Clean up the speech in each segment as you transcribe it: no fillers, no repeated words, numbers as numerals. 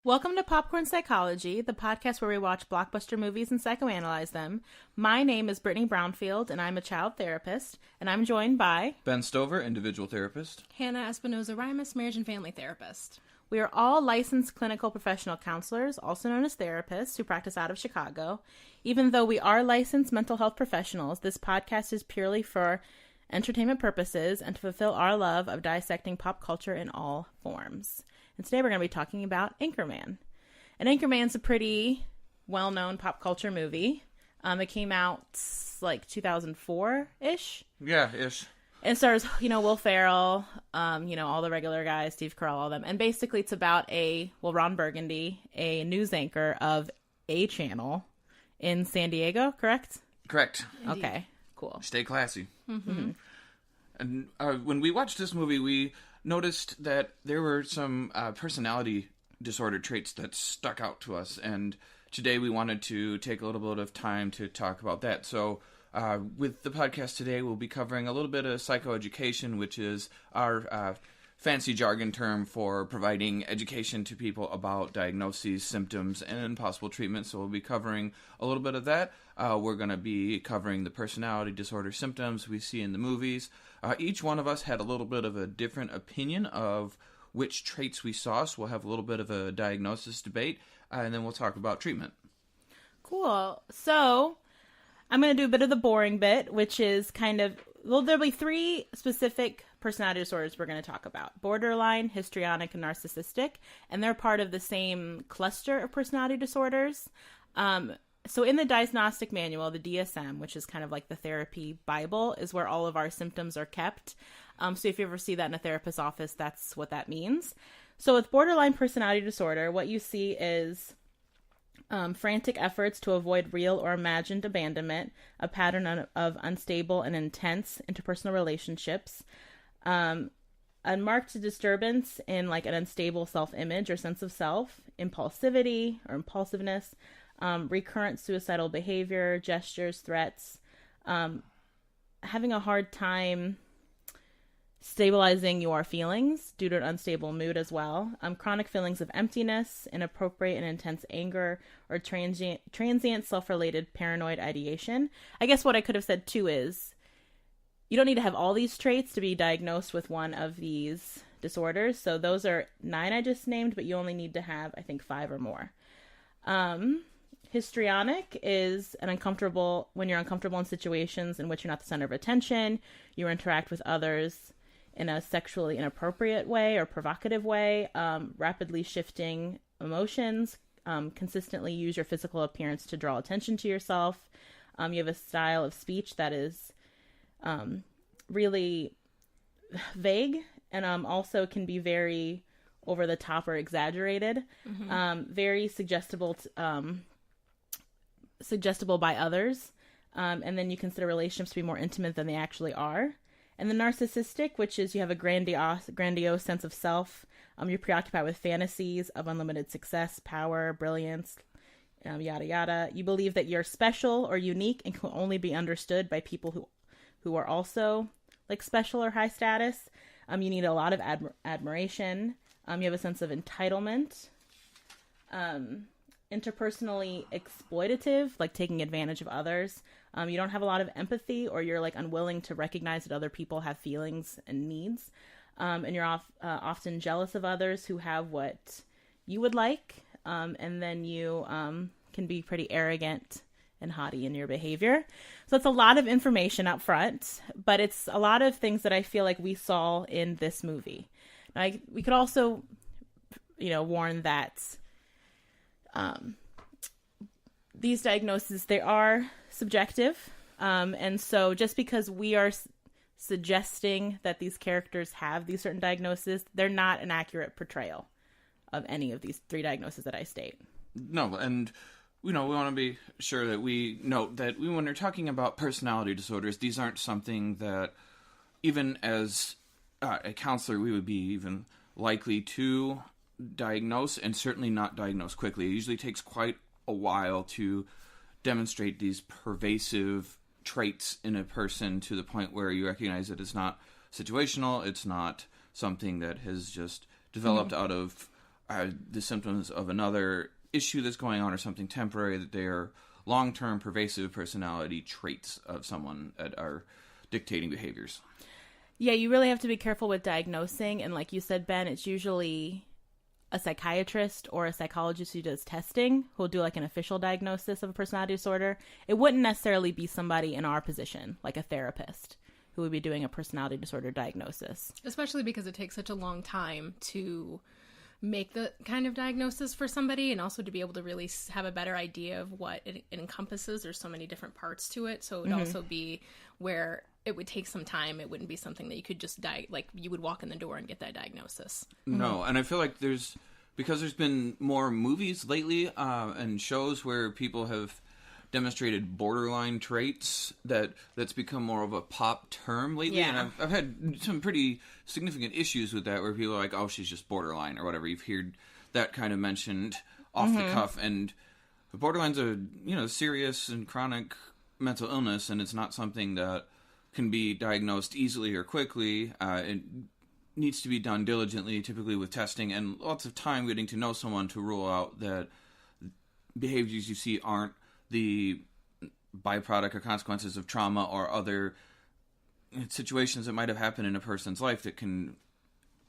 Welcome to Popcorn Psychology, the podcast where we watch blockbuster movies and psychoanalyze them. My name is Brittany Brownfield, and I'm a child therapist, and I'm joined by Ben Stover, individual therapist. Hannah Espinoza-Rimas, marriage and family therapist. We are all licensed clinical professional counselors, also known as therapists, who practice out of Chicago. Even though we are licensed mental health professionals, this podcast is purely for entertainment purposes and to fulfill our love of dissecting pop culture in all forms. And today we're going to be talking about Anchorman. And Anchorman's a pretty well-known pop culture movie. It came out like 2004-ish. Yeah, ish. And it stars, Will Ferrell, all the regular guys, Steve Carell, all them. And basically it's about Ron Burgundy, a news anchor of a channel in San Diego, correct? Correct. Indeed. Okay, cool. Stay classy. Mm-hmm. And when we watched this movie, we noticed that there were some personality disorder traits that stuck out to us. And today we wanted to take a little bit of time to talk about that. So with the podcast today, we'll be covering a little bit of psychoeducation, which is our fancy jargon term for providing education to people about diagnoses, symptoms, and possible treatment. So we'll be covering a little bit of that. We're going to be covering the personality disorder symptoms we see in the movies. Each one of us had a little bit of a different opinion of which traits we saw, so we'll have a little bit of a diagnosis debate, and then we'll talk about treatment. Cool. So I'm going to do a bit of the boring bit, which is there'll be three specific personality disorders we're going to talk about: borderline, histrionic, and narcissistic, and they're part of the same cluster of personality disorders. So in the diagnostic manual, the DSM, which is kind of like the therapy Bible, is where all of our symptoms are kept. So if you ever see that in a therapist's office, that's what that means. So with borderline personality disorder, what you see is frantic efforts to avoid real or imagined abandonment, a pattern of unstable and intense interpersonal relationships, unmarked disturbance in like an unstable self-image or sense of self, impulsivity or impulsiveness, recurrent suicidal behavior, gestures, threats, having a hard time stabilizing your feelings due to an unstable mood as well, chronic feelings of emptiness, inappropriate and intense anger, or transient self-related paranoid ideation. I guess what I could have said too is you don't need to have all these traits to be diagnosed with one of these disorders. So those are 9 I just named, but you only need to have, I think, 5 or more. Histrionic is when you're uncomfortable in situations in which you're not the center of attention, you interact with others in a sexually inappropriate way or provocative way, rapidly shifting emotions, consistently use your physical appearance to draw attention to yourself. You have a style of speech that is really vague and also can be very over the top or exaggerated, very suggestible by others, and then you consider relationships to be more intimate than they actually are. And the narcissistic, which is you have a grandiose sense of self, you're preoccupied with fantasies of unlimited success, power, brilliance, yada yada. You believe that you're special or unique and can only be understood by people who are also like special or high status. You need a lot of admiration. You have a sense of entitlement. Interpersonally exploitative, like taking advantage of others. You don't have a lot of empathy, or you're like unwilling to recognize that other people have feelings and needs. And you're often jealous of others who have what you would like. And then you can be pretty arrogant and haughty in your behavior. So it's a lot of information up front, but it's a lot of things that I feel like we saw in this movie. Now, we could also, warn that these diagnoses, they are subjective. And so just because we are suggesting that these characters have these certain diagnoses, they're not an accurate portrayal of any of these 3 diagnoses that I state. No, and we want to be sure that we note that when we're talking about personality disorders, these aren't something that even as a counselor we would be even likely to diagnose, and certainly not diagnose quickly. It usually takes quite a while to demonstrate these pervasive traits in a person to the point where you recognize that it's not situational, it's not something that has just developed out of the symptoms of another issue that's going on or something temporary, that they are long-term pervasive personality traits of someone that are dictating behaviors. Yeah, you really have to be careful with diagnosing. And like you said, Ben, it's usually a psychiatrist or a psychologist who does testing who will do like an official diagnosis of a personality disorder. It wouldn't necessarily be somebody in our position, like a therapist, who would be doing a personality disorder diagnosis. Especially because it takes such a long time to make the kind of diagnosis for somebody, and also to be able to really have a better idea of what it encompasses. There's so many different parts to it, so it would also be where it would take some time. It wouldn't be something that you could just like you would walk in the door and get that diagnosis. No, and I feel like because there's been more movies lately and shows where people have demonstrated borderline traits, that's become more of a pop term lately. Yeah. And I've had some pretty significant issues with that, where people are like, oh, she's just borderline or whatever. You've heard that kind of mentioned off the cuff, and borderline's a serious and chronic mental illness, and it's not something that can be diagnosed easily or quickly. It needs to be done diligently, typically with testing and lots of time getting to know someone to rule out that behaviors you see aren't the byproduct or consequences of trauma or other situations that might have happened in a person's life that can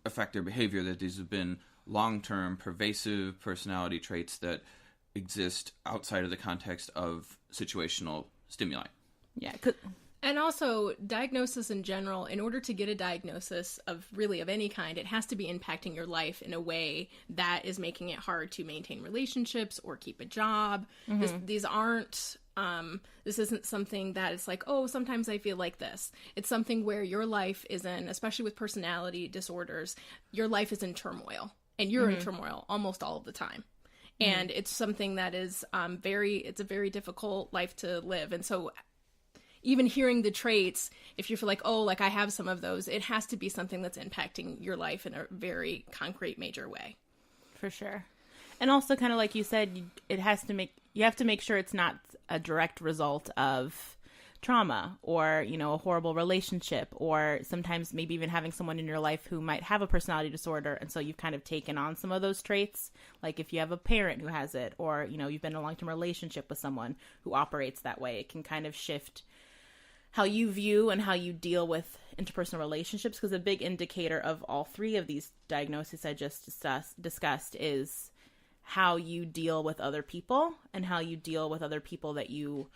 affect their behavior, that these have been long-term pervasive personality traits that exist outside of the context of situational stimuli. Yeah. And also, diagnosis in general, in order to get a diagnosis of any kind, it has to be impacting your life in a way that is making it hard to maintain relationships or keep a job. These aren't, this isn't something that it's like, oh, sometimes I feel like this. It's something where your life is in, especially with personality disorders, your life is in turmoil. And you're in turmoil almost all of the time. And it's something that is it's a very difficult life to live. And so even hearing the traits, if you feel like, oh, like I have some of those, it has to be something that's impacting your life in a very concrete, major way. For sure. And also, kind of like you said, you have to make sure it's not a direct result of trauma or, a horrible relationship, or sometimes maybe even having someone in your life who might have a personality disorder. And so you've kind of taken on some of those traits. Like if you have a parent who has it, or, you've been in a long-term relationship with someone who operates that way, it can kind of shift how you view and how you deal with interpersonal relationships, because a big indicator of all three of these diagnoses I just discussed is how you deal with other people and how you deal with other people that you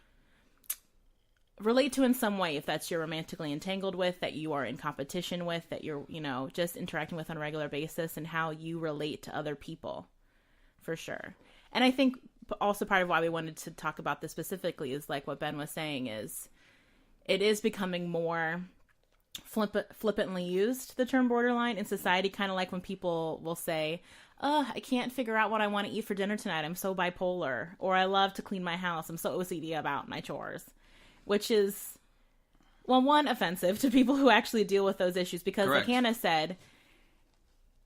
relate to in some way, if that's you're romantically entangled with, that you are in competition with, that you're, just interacting with on a regular basis, and how you relate to other people, for sure. And I think also part of why we wanted to talk about this specifically is like what Ben was saying is, it is becoming more flippantly used, the term borderline, in society, kind of like when people will say, I can't figure out what I want to eat for dinner tonight, I'm so bipolar, or I love to clean my house, I'm so OCD about my chores, which is, well, one, offensive to people who actually deal with those issues, because Correct. Like Hannah said,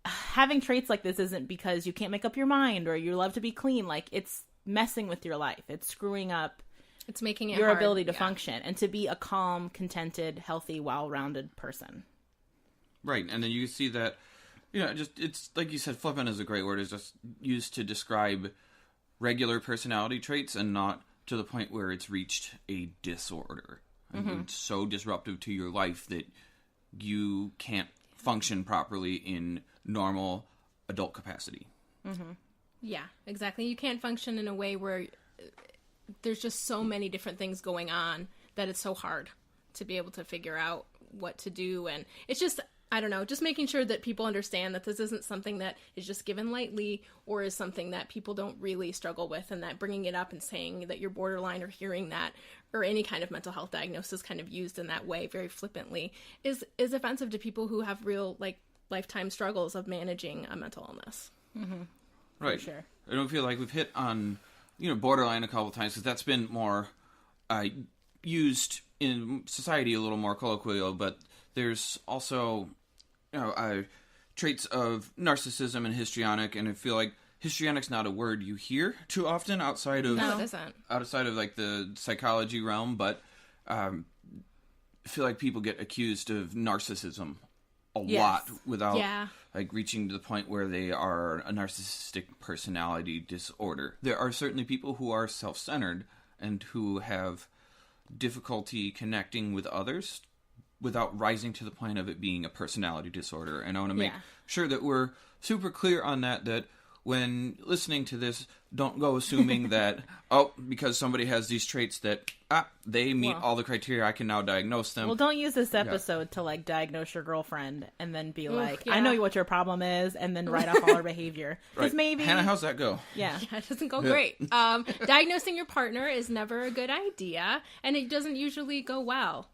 having traits like this isn't because you can't make up your mind or you love to be clean. Like, it's messing with your life, it's screwing up It's making it your hard, ability to function and to be a calm, contented, healthy, well-rounded person. Right, and then you see that, it's like you said, flippant is a great word. It's just used to describe regular personality traits and not to the point where it's reached a disorder. It's so disruptive to your life that you can't function properly in normal adult capacity. Yeah, exactly. You can't function in a way where there's just so many different things going on that it's so hard to be able to figure out what to do. And it's just, I don't know, just making sure that people understand that this isn't something that is just given lightly or is something that people don't really struggle with, and that bringing it up and saying that you're borderline or hearing that or any kind of mental health diagnosis kind of used in that way very flippantly is offensive to people who have real lifetime struggles of managing a mental illness. Right. For sure. I don't feel like we've hit on borderline a couple times, because that's been more used in society a little more colloquial, but there's also traits of narcissism and histrionic, and I feel like histrionic's not a word you hear too often outside of No, it isn't. Outside of like the psychology realm, but I feel like people get accused of narcissism lot without Yeah. like reaching to the point where they are a narcissistic personality disorder. There are certainly people who are self-centered and who have difficulty connecting with others without rising to the point of it being a personality disorder. And I want to make sure that we're super clear on that when listening to this, don't go assuming that, because somebody has these traits that, they meet all the criteria, I can now diagnose them. Well, don't use this episode to, like, diagnose your girlfriend and then be like, I know what your problem is, and then write off all her behavior. Because maybe... Hannah, how's that go? Yeah, it doesn't go great. Diagnosing your partner is never a good idea, and it doesn't usually go well,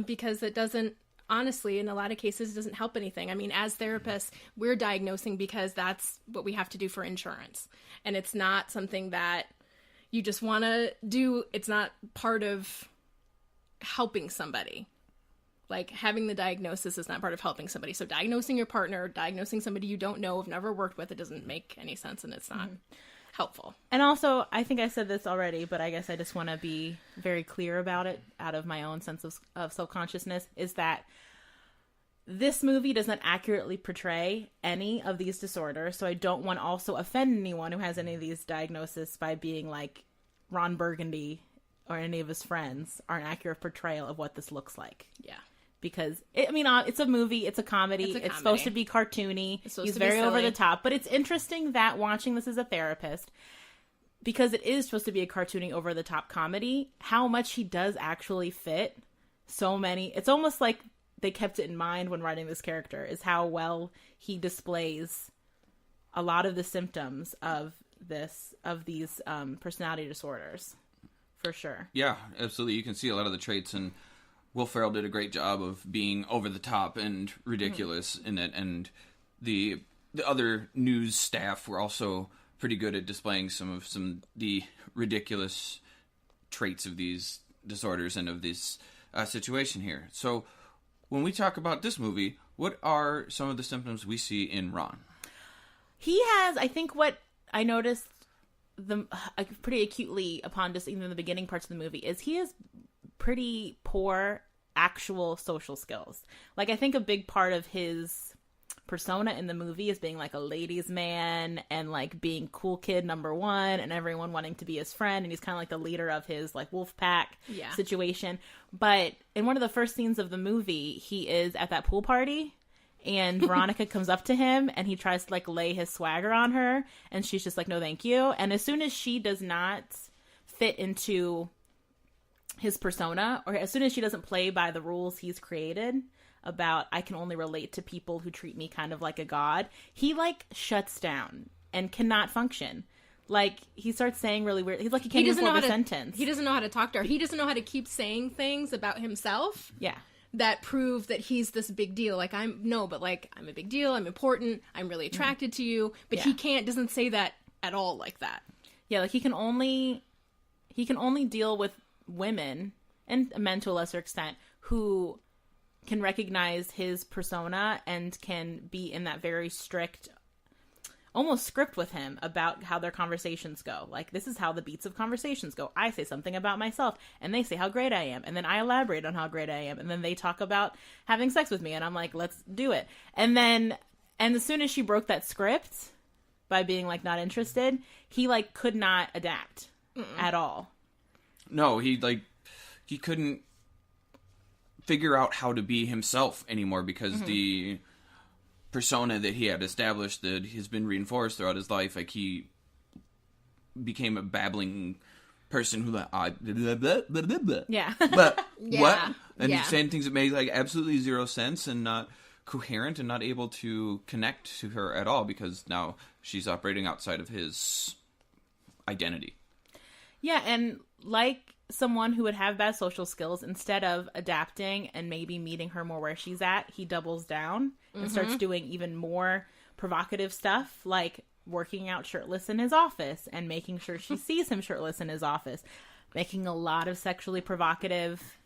because it doesn't... Honestly, in a lot of cases, it doesn't help anything. I mean, as therapists, we're diagnosing because that's what we have to do for insurance. And it's not something that you just want to do. It's not part of helping somebody. Like, having the diagnosis is not part of helping somebody. So diagnosing your partner, diagnosing somebody you don't know, have never worked with, it doesn't make any sense, and it's not helpful. And also, I think I said this already, but I guess I just want to be very clear about it out of my own sense of self-consciousness, is that this movie doesn't accurately portray any of these disorders, so I don't want to also offend anyone who has any of these diagnoses by being like Ron Burgundy or any of his friends are an accurate portrayal of what this looks like. Yeah. Because, it's a movie, it's a comedy, it's supposed to be cartoony, he's very over the top, but it's interesting that watching this as a therapist, because it is supposed to be a cartoony over the top comedy, how much he does actually fit so many, it's almost like they kept it in mind when writing this character, is how well he displays a lot of the symptoms of these personality disorders, for sure. Yeah, absolutely. You can see a lot of the traits, and Will Ferrell did a great job of being over the top and ridiculous in it, and the other news staff were also pretty good at displaying some of the ridiculous traits of these disorders and of this situation here. So when we talk about this movie, what are some of the symptoms we see in Ron? He has, I think what I noticed pretty acutely upon just even the beginning parts of the movie is he has pretty poor actual social skills. Like, I think a big part of his persona in the movie is being like a ladies' man and like being cool kid number one and everyone wanting to be his friend, and he's kind of like the leader of his like wolf pack situation. But in one of the first scenes of the movie, he is at that pool party and Veronica comes up to him and he tries to like lay his swagger on her, and she's just like, no thank you. And as soon as she does not fit into his persona, or as soon as she doesn't play by the rules he's created about I can only relate to people who treat me kind of like a god, he like shuts down and cannot function. Like, he starts saying really weird, he's like, he can't even form a sentence. He doesn't know how to talk to her. He doesn't know how to keep saying things about himself that prove that he's this big deal. Like, I'm a big deal, I'm important, I'm really attracted to you, but he doesn't say that at all like that. Yeah, like he can only deal with women, and men to a lesser extent, who can recognize his persona and can be in that very strict, almost script with him about how their conversations go. Like, this is how the beats of conversations go. I say something about myself, and they say how great I am, and then I elaborate on how great I am, and then they talk about having sex with me, and I'm like, let's do it. And as soon as she broke that script by being like not interested, he like could not adapt at all. No, he couldn't figure out how to be himself anymore because the persona that he had established that has been reinforced throughout his life, like, he became a babbling person who like, but what? And he's saying things that made like absolutely zero sense and not coherent and not able to connect to her at all because now she's operating outside of his identity. Yeah, and like someone who would have bad social skills, instead of adapting and maybe meeting her more where she's at, he doubles down and starts doing even more provocative stuff, like working out shirtless in his office and making sure she sees him shirtless in his office, making a lot of sexually provocative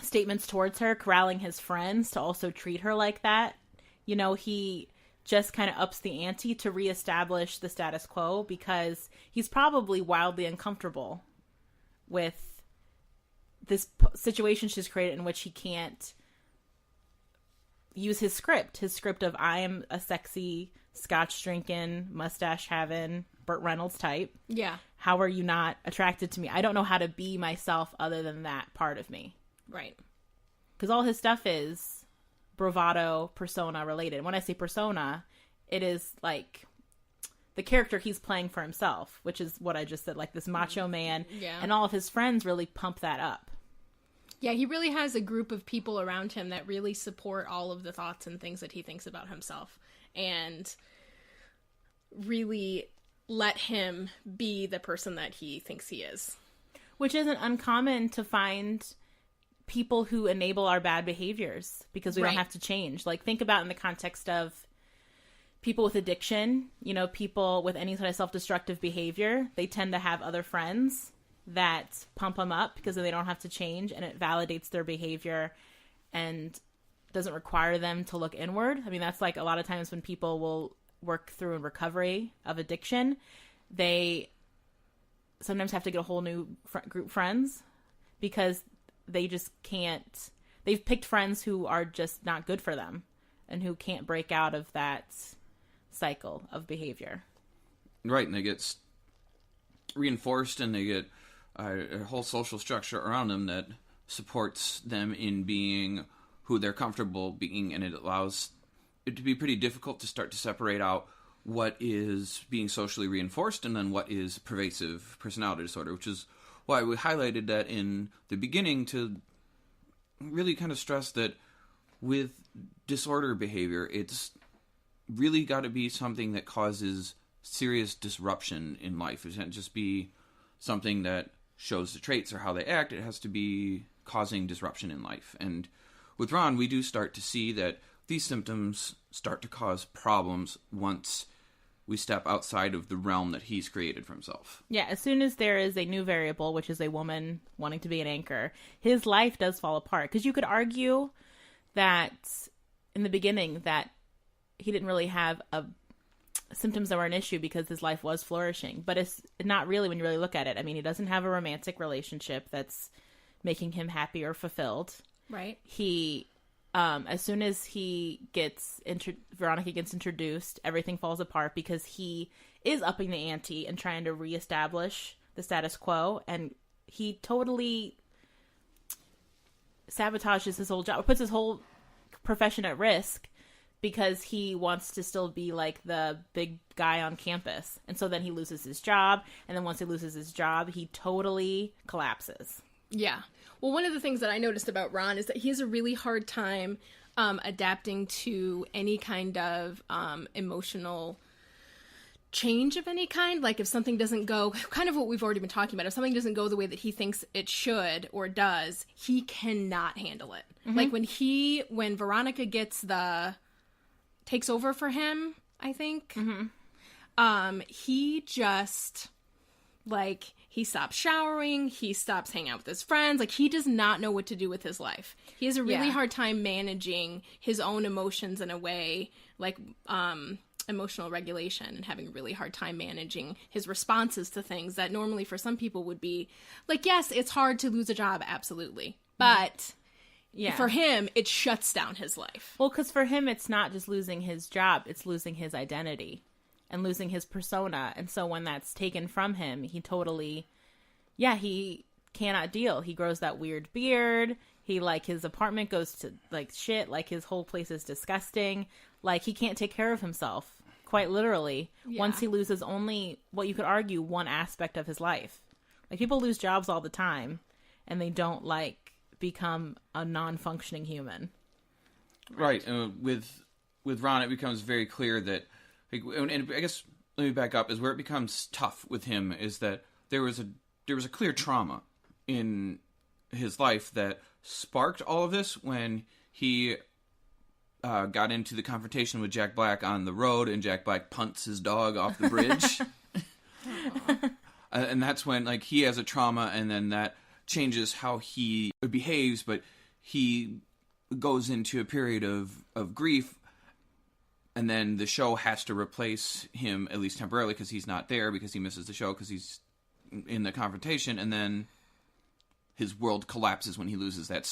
statements towards her, corralling his friends to also treat her like that. You know, he just kind of ups the ante to reestablish the status quo because he's probably wildly uncomfortable with this situation she's created in which he can't use his script of I am a sexy, scotch drinking, mustache having, Burt Reynolds type. Yeah. How are you not attracted to me? I don't know how to be myself other than that part of me. Right. Because all his stuff is bravado, persona related. When I say persona, it is like the character he's playing for himself, which is what I just said, like this macho man. Yeah. And all of his friends really pump that up. Yeah, he really has a group of people around him that really support all of the thoughts and things that he thinks about himself. And really let him be the person that he thinks he is. Which isn't uncommon to find people who enable our bad behaviors because we Right. don't have to change. Like, think about in the context of people with addiction, you know, people with any sort of self-destructive behavior, they tend to have other friends that pump them up because they don't have to change, and it validates their behavior and doesn't require them to look inward. I mean, that's like a lot of times when people will work through in recovery of addiction, they sometimes have to get a whole new group friends because they just can't, they've picked friends who are just not good for them and who can't break out of that cycle of behavior. Right, and they get reinforced, and they get a whole social structure around them that supports them in being who they're comfortable being, and it allows it to be pretty difficult to start to separate out what is being socially reinforced and then what is pervasive personality disorder, which is why we highlighted that in the beginning to really kind of stress that with disorder behavior, it's really got to be something that causes serious disruption in life. It can't just be something that shows the traits or how they act. It has to be causing disruption in life. And with Ron, we do start to see that these symptoms start to cause problems once we step outside of the realm that he's created for himself. Yeah, as soon as there is a new variable, which is a woman wanting to be an anchor, his life does fall apart. Because you could argue that in the beginning that he didn't really have symptoms that were an issue because his life was flourishing. But it's not really when you really look at it. I mean, he doesn't have a romantic relationship that's making him happy or fulfilled. Right. He, as soon as Veronica gets introduced, everything falls apart because he is upping the ante and trying to reestablish the status quo, and he totally sabotages his whole job, puts his whole profession at risk because he wants to still be like the big guy on campus. And so then he loses his job, and then once he loses his job, he totally collapses. Yeah. Well, one of the things that I noticed about Ron is that he has a really hard time adapting to any kind of emotional change of any kind. Like if something doesn't go, kind of what we've already been talking about, if something doesn't go the way that he thinks it should or does, he cannot handle it. Mm-hmm. Like when Veronica takes over for him, I think, he just, like, he stops showering, he stops hanging out with his friends, like, he does not know what to do with his life. He has a really hard time managing his own emotions in a way, like, emotional regulation, and having a really hard time managing his responses to things that normally for some people would be, like, yes, it's hard to lose a job, absolutely, but... Yeah. For him, it shuts down his life. Well, because for him, it's not just losing his job, it's losing his identity and losing his persona. And so when that's taken from him, he totally, he cannot deal. He grows that weird beard. He, like, his apartment goes to, like, shit. Like, his whole place is disgusting. Like, he can't take care of himself, quite literally, once he loses only, what you could argue, one aspect of his life. Like, people lose jobs all the time, and they don't, like, become a non-functioning human. Right. With Ron, it becomes very clear that, and I guess let me back up, is where it becomes tough with him is that there was a clear trauma in his life that sparked all of this when he got into the confrontation with Jack Black on the road, and Jack Black punts his dog off the bridge. And that's when, like, he has a trauma, and then that changes how he behaves, but he goes into a period of grief, and then the show has to replace him, at least temporarily, because he's not there, because he misses the show, because he's in the confrontation, and then his world collapses when he loses that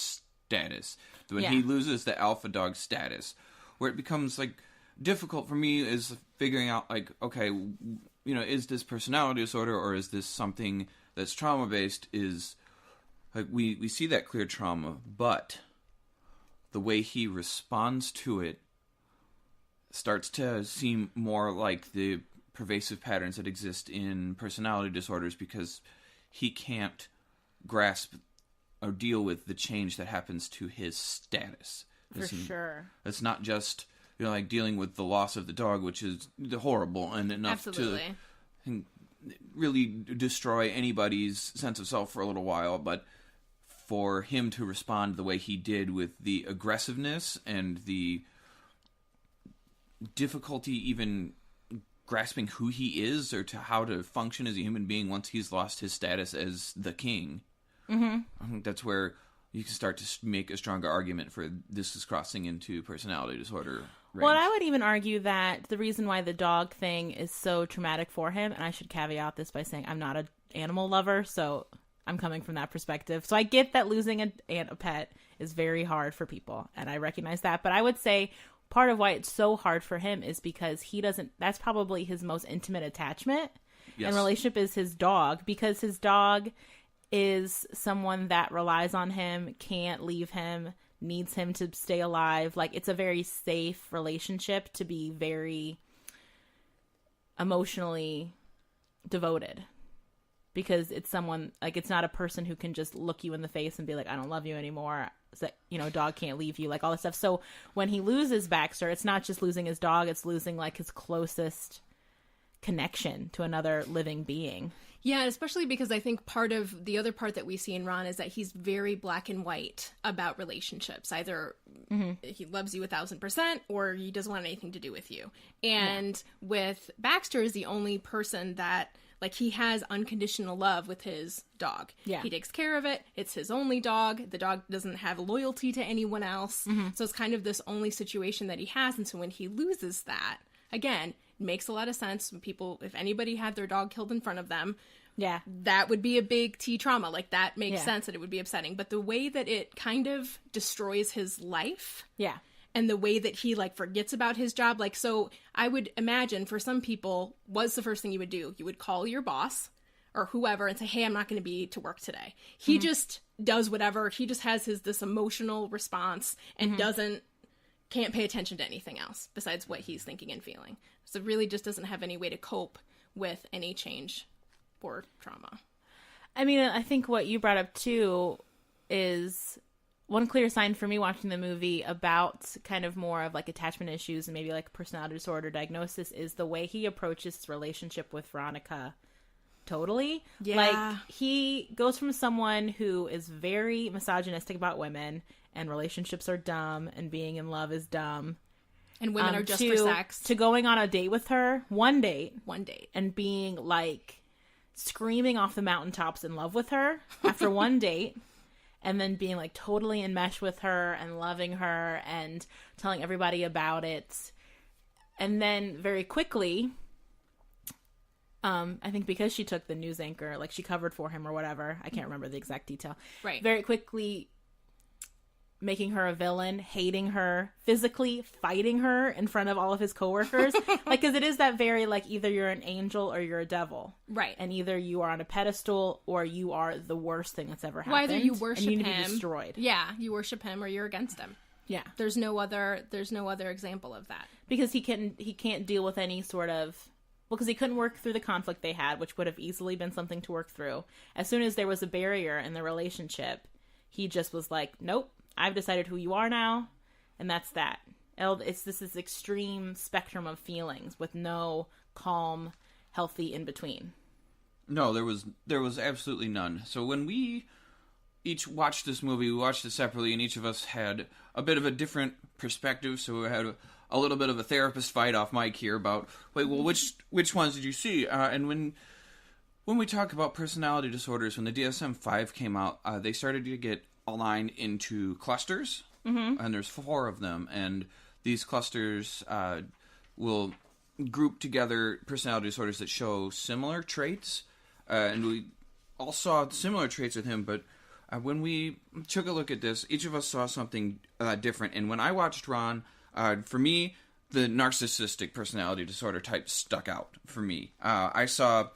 status. When Yeah. he loses the alpha dog status, where it becomes like difficult for me is figuring out like, okay, is this personality disorder or is this something that's trauma based? Is like we see that clear trauma, but the way he responds to it starts to seem more like the pervasive patterns that exist in personality disorders, because he can't grasp or deal with the change that happens to his status. For sure. It's not just, like dealing with the loss of the dog, which is horrible and enough Absolutely. to really destroy anybody's sense of self for a little while, but for him to respond the way he did with the aggressiveness and the difficulty even grasping who he is or to how to function as a human being once he's lost his status as the king. Mm-hmm. I think that's where you can start to make a stronger argument for this is crossing into personality disorder range. Well, I would even argue that the reason why the dog thing is so traumatic for him, and I should caveat this by saying I'm not an animal lover, so I'm coming from that perspective. So I get that losing a pet is very hard for people, and I recognize that. But I would say part of why it's so hard for him is because that's probably his most intimate attachment and relationship is his dog, because his dog is someone that relies on him, can't leave him, needs him to stay alive. Like, it's a very safe relationship to be very emotionally devoted, because it's someone, like, it's not a person who can just look you in the face and be like, I don't love you anymore. So, dog can't leave you, like all this stuff. So when he loses Baxter, it's not just losing his dog, it's losing like his closest connection to another living being. Yeah, especially because I think part of the other part that we see in Ron is that he's very black and white about relationships. Either he loves you 1,000% or he doesn't want anything to do with you. And with Baxter is the only person that, like, he has unconditional love with his dog. Yeah. He takes care of it. It's his only dog. The dog doesn't have loyalty to anyone else. So it's kind of this only situation that he has. And so when he loses that, again, makes a lot of sense. When people, if anybody had their dog killed in front of them, that would be a big T trauma. Like, that makes sense that it would be upsetting. But the way that it kind of destroys his life, and the way that he, like, forgets about his job, like, so I would imagine for some people, what's the first thing you would do? You would call your boss or whoever and say, hey, I'm not going to be to work today. He just does whatever. He just has this emotional response and can't pay attention to anything else besides what he's thinking and feeling. So really just doesn't have any way to cope with any change or trauma. I mean, I think what you brought up too is one clear sign for me watching the movie about kind of more of like attachment issues and maybe like personality disorder diagnosis is the way he approaches his relationship with Veronica. Totally. Yeah. Like, he goes from someone who is very misogynistic about women and relationships are dumb and being in love is dumb. And women are just for sex. To going on a date with her, one date. And being like screaming off the mountaintops in love with her after one date. And then being like totally enmeshed with her and loving her and telling everybody about it. And then very quickly, I think because she took the news anchor, like she covered for him or whatever. I can't remember the exact detail. Right. Very quickly making her a villain, hating her, physically fighting her in front of all of his coworkers. Like, because it is that very, like, either you're an angel or you're a devil. Right. And either you are on a pedestal or you are the worst thing that's ever happened. Well, either you worship and you need him. to be destroyed. Yeah, you worship him or you're against him. Yeah. There's no other example of that. Because he can't deal with any sort of... Well, because he couldn't work through the conflict they had, which would have easily been something to work through. As soon as there was a barrier in the relationship, he just was like, nope. I've decided who you are now, and that's that. This is extreme spectrum of feelings with no calm, healthy in between. No, there was absolutely none. So when we each watched this movie, we watched it separately, and each of us had a bit of a different perspective. So we had a little bit of a therapist fight off mic here about, wait, well, which ones did you see? And when we talk about personality disorders, when the DSM-5 came out, they started to get aligned into clusters, and there's 4 of them, and these clusters will group together personality disorders that show similar traits, and we all saw similar traits with him, but when we took a look at this, each of us saw something different. And when I watched Ron, for me, the narcissistic personality disorder type stuck out for me. I saw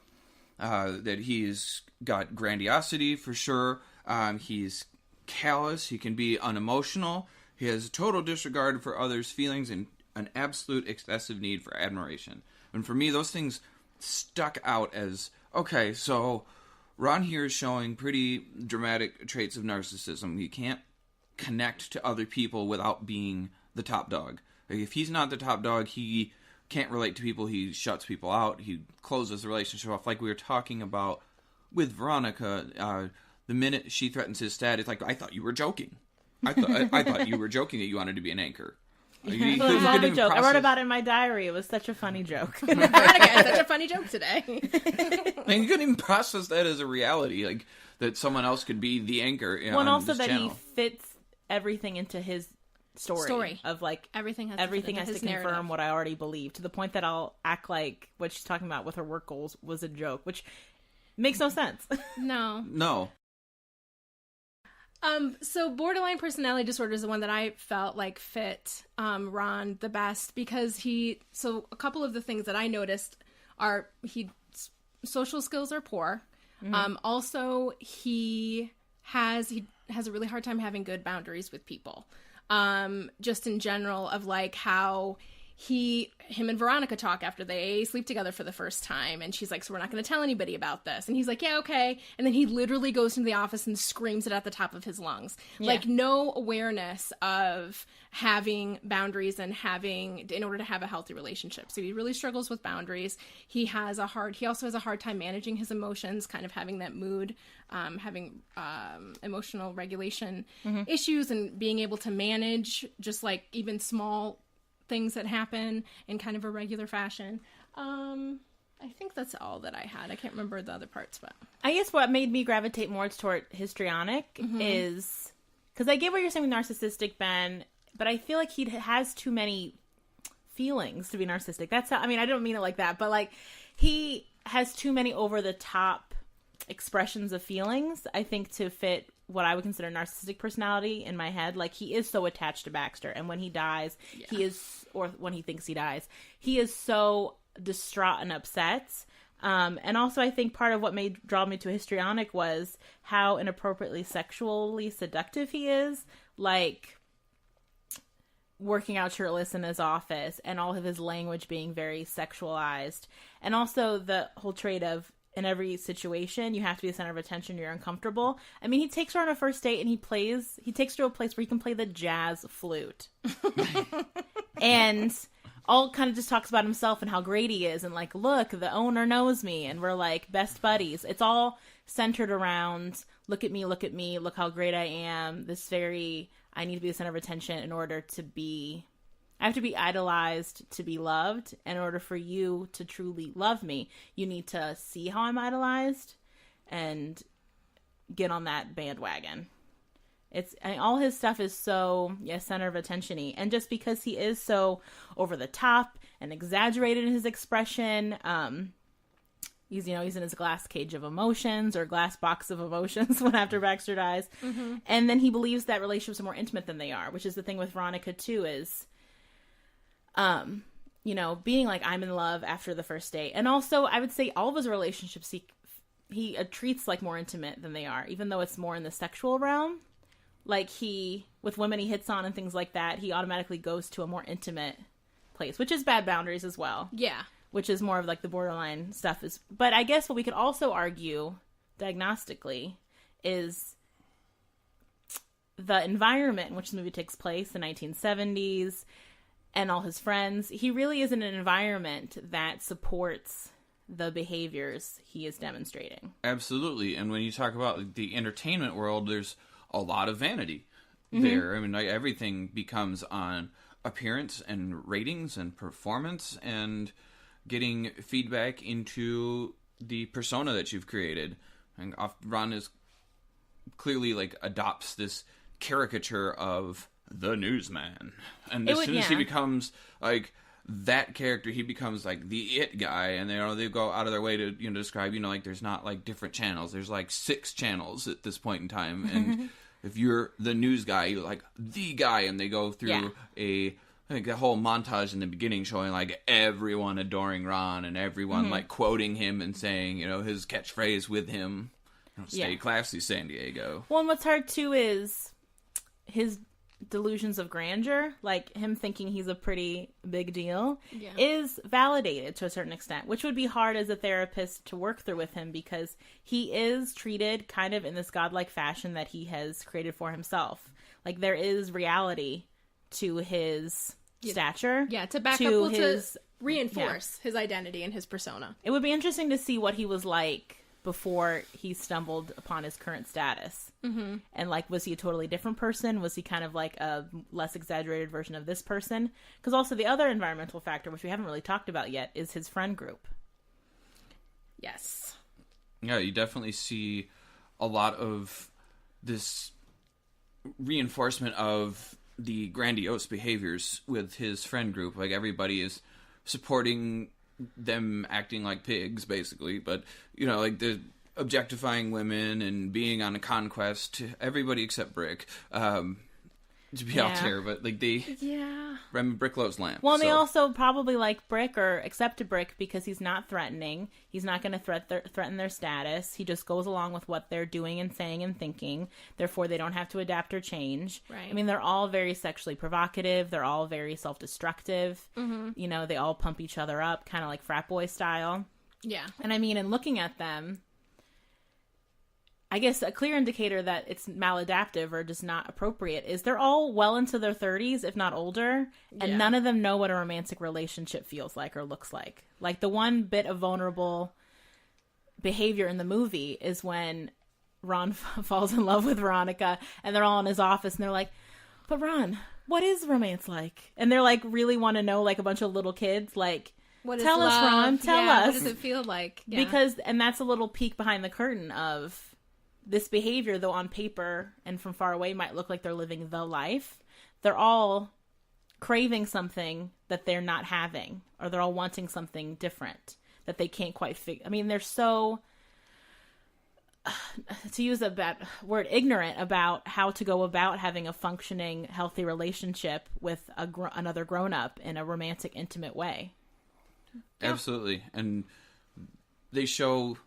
that he's got grandiosity for sure. He's callous. He can be unemotional. He has a total disregard for others' feelings and an absolute excessive need for admiration. And for me, those things stuck out as, okay, so Ron here is showing pretty dramatic traits of narcissism. He can't connect to other people without being the top dog. Like, if he's not the top dog, he can't relate to people. He shuts people out. He closes the relationship off. Like we were talking about with Veronica, the minute she threatens his status, like, I thought you were joking. I thought you were joking that you wanted to be an anchor. It was all a joke. I wrote about it in my diary. It was such a funny joke. Veronica had such a funny joke today. And you couldn't even process that as a reality, like that someone else could be the anchor. Well, and also that he fits everything into his story of like everything has to confirm what I already believe, to the point that I'll act like what she's talking about with her work goals was a joke, which makes no sense. No. So borderline personality disorder is the one that I felt like fit Ron the best, because so a couple of the things that I noticed are social skills are poor. Mm-hmm. Also, he has a really hard time having good boundaries with people. Just in general, of like how him and Veronica talk after they sleep together for the first time, and she's like, so we're not going to tell anybody about this, and he's like, yeah, okay, and then he literally goes into the office and screams it at the top of his lungs. Like, no awareness of having boundaries and in order to have a healthy relationship. So he really struggles with boundaries. He also has a hard time managing his emotions, kind of having that mood, having emotional regulation issues, and being able to manage just like even small things that happen in kind of a regular fashion. I think that's all that I had. I can't remember the other parts, but I guess what made me gravitate more toward histrionic is because I get what you're saying with narcissistic, Ben, but I feel like he has too many feelings to be narcissistic. That's how, I mean, I don't mean it like that, but like he has too many over the top expressions of feelings, I think, to fit what I would consider narcissistic personality in my head. Like, he is so attached to Baxter, and when he dies, or when he thinks he dies, he is so distraught and upset. And also, I think part of what draw me to histrionic was how inappropriately sexually seductive he is. Like, working out shirtless in his office, and all of his language being very sexualized. And also the whole trait of, in every situation, you have to be the center of attention, you're uncomfortable. I mean, he takes her on a first date and he takes her to a place where he can play the jazz flute. And all kind of just talks about himself and how great he is. And like, look, the owner knows me and we're like best buddies. It's all centered around, look at me, look how great I am. I need to be the center of attention in order to be... I have to be idolized to be loved. In order for you to truly love me, you need to see how I'm idolized and get on that bandwagon. All his stuff is so, center of attention-y. And just because he is so over the top and exaggerated in his expression, he's in his glass cage of emotions, or glass box of emotions when after Baxter dies. Mm-hmm. And then he believes that relationships are more intimate than they are, which is the thing with Veronica too, is... being like, I'm in love after the first date. And also, I would say all of his relationships, he treats like more intimate than they are, even though it's more in the sexual realm. Like, with women he hits on and things like that, he automatically goes to a more intimate place, which is bad boundaries as well. Yeah. Which is more of like the borderline stuff is. But I guess what we could also argue diagnostically is the environment in which the movie takes place, the 1970s, and all his friends. He really is in an environment that supports the behaviors he is demonstrating. Absolutely. And when you talk about the entertainment world, there's a lot of vanity there. I mean, everything becomes on appearance and ratings and performance and getting feedback into the persona that you've created. And Ron is clearly adopts this caricature of the newsman, and as soon as he becomes that character, he becomes like the it guy, and they go out of their way to describe like there's not like different channels. There's like 6 channels at this point in time, and if you're the news guy, you're like the guy, and they go through I think the whole montage in the beginning showing like everyone adoring Ron and everyone like quoting him and saying his catchphrase with him. Stay classy, San Diego. Well, and what's hard too is his delusions of grandeur, like him thinking he's a pretty big deal, is validated to a certain extent, which would be hard as a therapist to work through with him, because he is treated kind of in this godlike fashion that he has created for himself. Like there is reality to his stature. Yeah, to back up, to reinforce his identity and his persona. It would be interesting to see what he was like before he stumbled upon his current status. Mm-hmm. And like, was he a totally different person? Was he kind of like a less exaggerated version of this person? Because also the other environmental factor, which we haven't really talked about yet, is his friend group. Yes. Yeah, you definitely see a lot of this reinforcement of the grandiose behaviors with his friend group. Like everybody is supporting them acting like pigs, basically, but like the objectifying women and being on a conquest, everybody except Brick to be out there, but like they Brick loves lamp. Well, and they also probably like Brick or accepted Brick because he's not threatening. He's not going to threaten their status. He just goes along with what they're doing and saying and thinking. Therefore, they don't have to adapt or change. Right. I mean, they're all very sexually provocative. They're all very self-destructive. Mm-hmm. They all pump each other up, kind of like frat boy style. Yeah. And I mean, in looking at them, I guess a clear indicator that it's maladaptive or just not appropriate is they're all well into their 30s, if not older, and none of them know what a romantic relationship feels like or looks like. Like the one bit of vulnerable behavior in the movie is when Ron falls in love with Veronica and they're all in his office and they're like, but Ron, what is romance like? And they're like, really want to know, like a bunch of little kids, like, tell us, Ron, tell us. What does it feel like? Yeah. And that's a little peek behind the curtain of this behavior, though on paper and from far away might look like they're living the life. They're all craving something that they're not having, or they're all wanting something different that they can't quite figure. I mean, they're so, to use a bad word, ignorant about how to go about having a functioning, healthy relationship with another grown-up in a romantic, intimate way. Absolutely. And they show,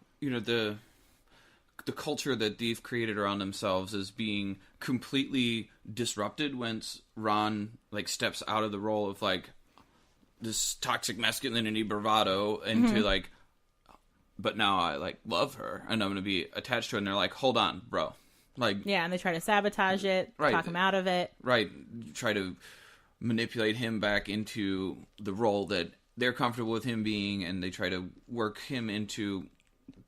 the culture that they've created around themselves as being completely disrupted once Ron like steps out of the role of like this toxic masculinity bravado into like, but now I like love her and I'm going to be attached to her. And they're like, hold on, bro. Like, yeah. And they try to sabotage it, talk him out of it. Right. Try to manipulate him back into the role that they're comfortable with him being. And they try to work him into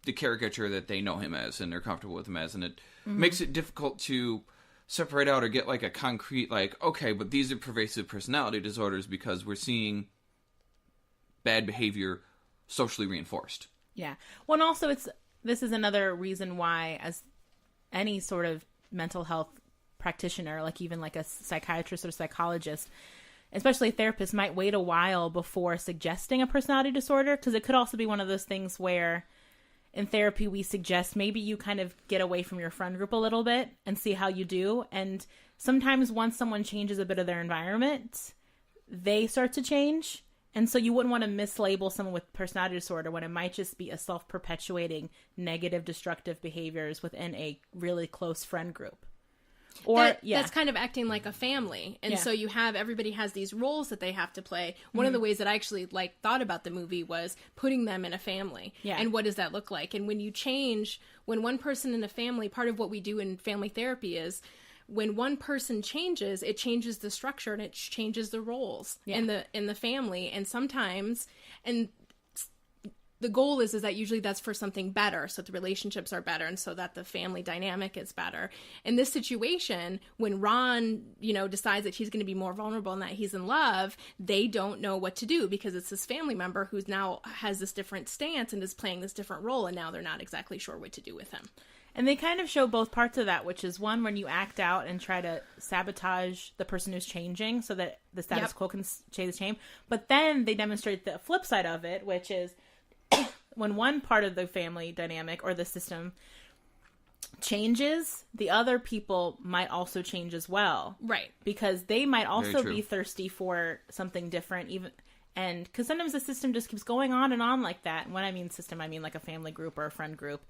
the caricature that they know him as and they're comfortable with him as, and it makes it difficult to separate out or get like a concrete like, okay, but these are pervasive personality disorders because we're seeing bad behavior socially reinforced. Yeah. Well, and also this is another reason why, as any sort of mental health practitioner, like even like a psychiatrist or psychologist, especially a therapist, might wait a while before suggesting a personality disorder, because it could also be one of those things where in therapy, we suggest maybe you kind of get away from your friend group a little bit and see how you do. And sometimes once someone changes a bit of their environment, they start to change. And so you wouldn't want to mislabel someone with personality disorder when it might just be a self-perpetuating negative, destructive behaviors within a really close friend group. Or that's kind of acting like a family, and so everybody has these roles that they have to play. One of the ways that I actually thought about the movie was putting them in a family, and what does that look like? And when you change, when one person in a family, part of what we do in family therapy is when one person changes, it changes the structure and it changes the roles in the family, and sometimes the goal is that usually that's for something better, so the relationships are better and so that the family dynamic is better. In this situation, when Ron, decides that he's going to be more vulnerable and that he's in love, they don't know what to do because it's this family member who's now has this different stance and is playing this different role, and now they're not exactly sure what to do with him. And they kind of show both parts of that, which is one, when you act out and try to sabotage the person who's changing so that the status quo can stay the same. But then they demonstrate the flip side of it, which is when one part of the family dynamic or the system changes, the other people might also change as well. Right. Because they might also be thirsty for something different, and because sometimes the system just keeps going on and on like that. And when I mean system, I mean like a family group or a friend group.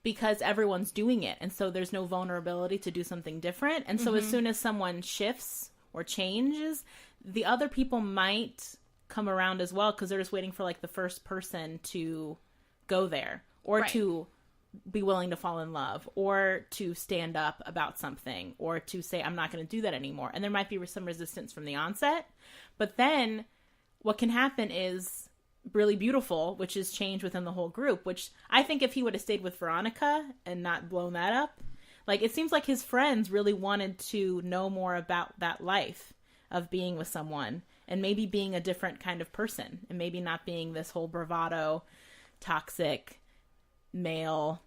Because everyone's doing it, and so there's no vulnerability to do something different. And so as soon as someone shifts or changes, the other people might come around as well, because they're just waiting for like the first person to go there, or to be willing to fall in love, or to stand up about something, or to say, I'm not going to do that anymore. And there might be some resistance from the onset, but then what can happen is really beautiful, which is change within the whole group, which I think if he would have stayed with Veronica and not blown that up, like, it seems like his friends really wanted to know more about that life of being with someone and maybe being a different kind of person, and maybe not being this whole bravado, toxic male,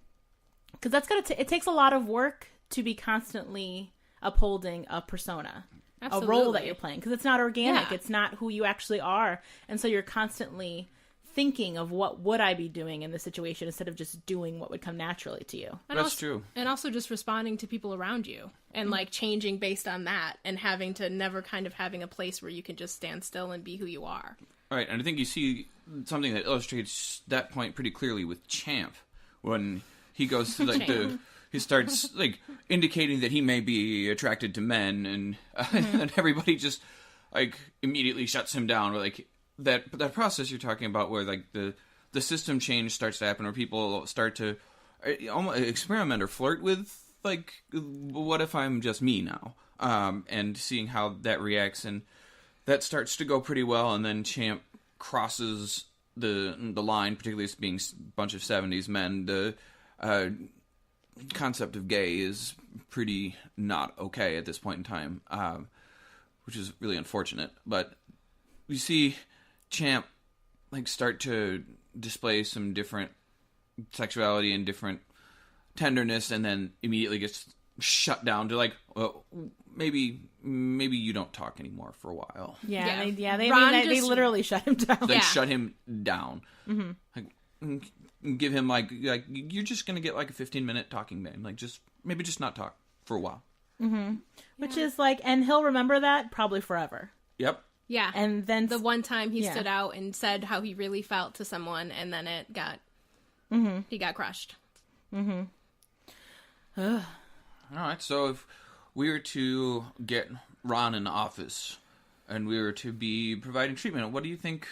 because that's it takes a lot of work to be constantly upholding a persona. Absolutely. A role that you're playing, because it's not organic. It's not who you actually are. And so you're constantly thinking of what would I be doing in this situation instead of just doing what would come naturally to you. And That's true. And also just responding to people around you and like changing based on that, and having to never kind of having a place where you can just stand still and be who you are. Right. And I think you see something that illustrates that point pretty clearly with Champ, when he goes to like he starts like indicating that he may be attracted to men, and and everybody just like immediately shuts him down. Or like that process you're talking about, where like the system change starts to happen, where people start to almost experiment or flirt with like, what if I'm just me now, and seeing how that reacts, and that starts to go pretty well. And then Champ crosses the line, particularly as being a bunch of 70s men. The concept of gay is pretty not okay at this point in time, which is really unfortunate. But we see Champ like start to display some different sexuality and different tenderness, and then immediately gets shut down to like, well, maybe you don't talk anymore for a while. They literally shut him down. Like shut him down. Mm-hmm. Like, give him like you're just gonna get like a 15-minute talking ban, like just not talk for a while. Mm-hmm. Which is like, and he'll remember that probably forever. Yep. Yeah. And then the one time he stood out and said how he really felt to someone, and then it got he got crushed. All right, so if we were to get Ron in office and we were to be providing treatment, what do you think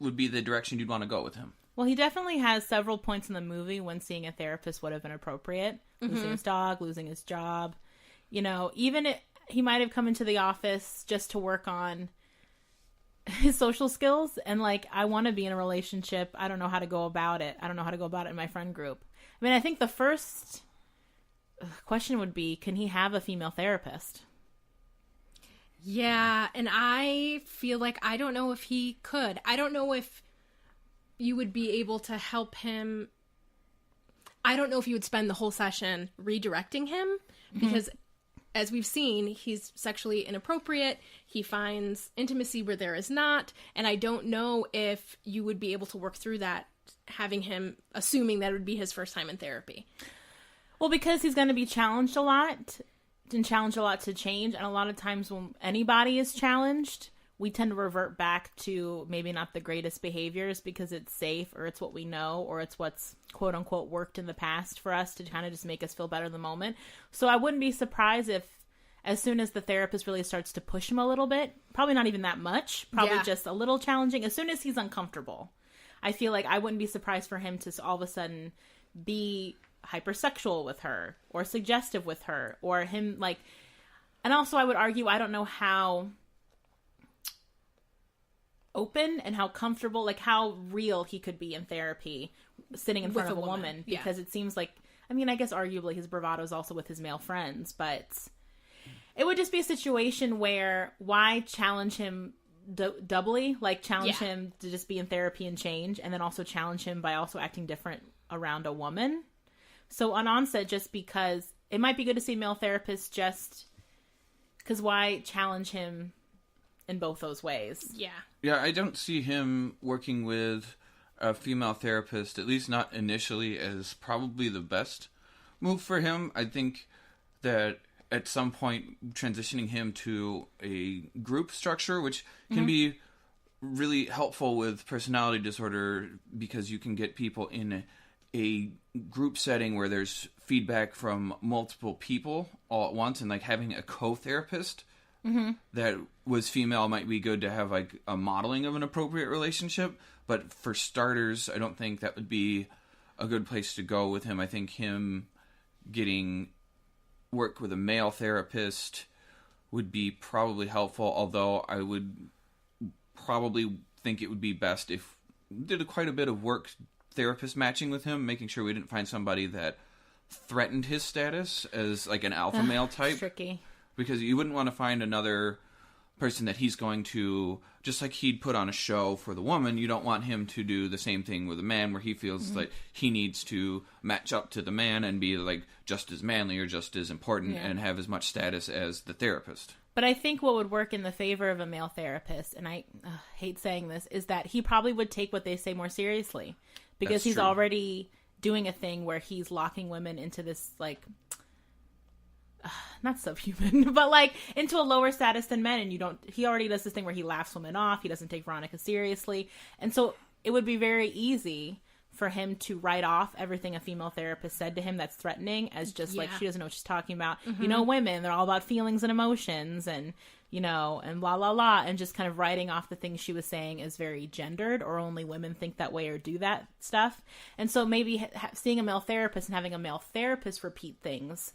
would be the direction you'd want to go with him? Well, he definitely has several points in the movie when seeing a therapist would have been appropriate. Losing his dog, losing his job. You know, even he might have come into the office just to work on his social skills. And like, I want to be in a relationship. I don't know how to go about it. I don't know how to go about it in my friend group. I mean, I think the first question would be, can he have a female therapist? Yeah, and I feel like I don't know if he could. I don't know if you would be able to help him. I don't know if you would spend the whole session redirecting him, because as we've seen, he's sexually inappropriate. He finds intimacy where there is not. And I don't know if you would be able to work through that, having him, assuming that it would be his first time in therapy. Well, because he's going to be challenged a lot to change. And a lot of times when anybody is challenged, we tend to revert back to maybe not the greatest behaviors because it's safe, or it's what we know, or it's what's quote unquote worked in the past for us to kind of just make us feel better in the moment. So I wouldn't be surprised if as soon as the therapist really starts to push him a little bit, probably not even that much, probably just a little challenging, as soon as he's uncomfortable, I feel like I wouldn't be surprised for him to all of a sudden be hypersexual with her or suggestive with her, or him like, and also I would argue, I don't know how open and how comfortable, like how real he could be in therapy sitting in front of a woman, because it seems like, I mean, I guess arguably his bravado is also with his male friends, but it would just be a situation where why challenge him doubly, like challenge him to just be in therapy and change, and then also challenge him by also acting different around a woman. So on onset, just because it might be good to see a male therapist, just because why challenge him in both those ways? Yeah. Yeah, I don't see him working with a female therapist, at least not initially, as probably the best move for him. I think that at some point transitioning him to a group structure, which can be really helpful with personality disorder, because you can get people in a group setting where there's feedback from multiple people all at once, and like having a co-therapist that was female might be good to have like a modeling of an appropriate relationship. But for starters, I don't think that would be a good place to go with him. I think him getting work with a male therapist would be probably helpful, although I would probably think it would be best if we did quite a bit of work therapist matching with him, making sure we didn't find somebody that threatened his status as like an alpha male type. It's tricky. Because you wouldn't want to find another person that he's going to, just like he'd put on a show for the woman, you don't want him to do the same thing with a man where he feels like he needs to match up to the man and be like just as manly or just as important and have as much status as the therapist. But I think what would work in the favor of a male therapist, and I hate saying this, is that he probably would take what they say more seriously. Because That's he's true. already doing a thing where he's locking women into this, like, not subhuman, but like into a lower status than men. And he already does this thing where he laughs women off. He doesn't take Veronica seriously. And so it would be very easy for him to write off everything a female therapist said to him that's threatening as just like, she doesn't know what she's talking about. You know, women, they're all about feelings and emotions and, you know, and blah, blah, blah. And just kind of writing off the things she was saying as very gendered, or only women think that way or do that stuff. And so maybe seeing a male therapist and having a male therapist repeat things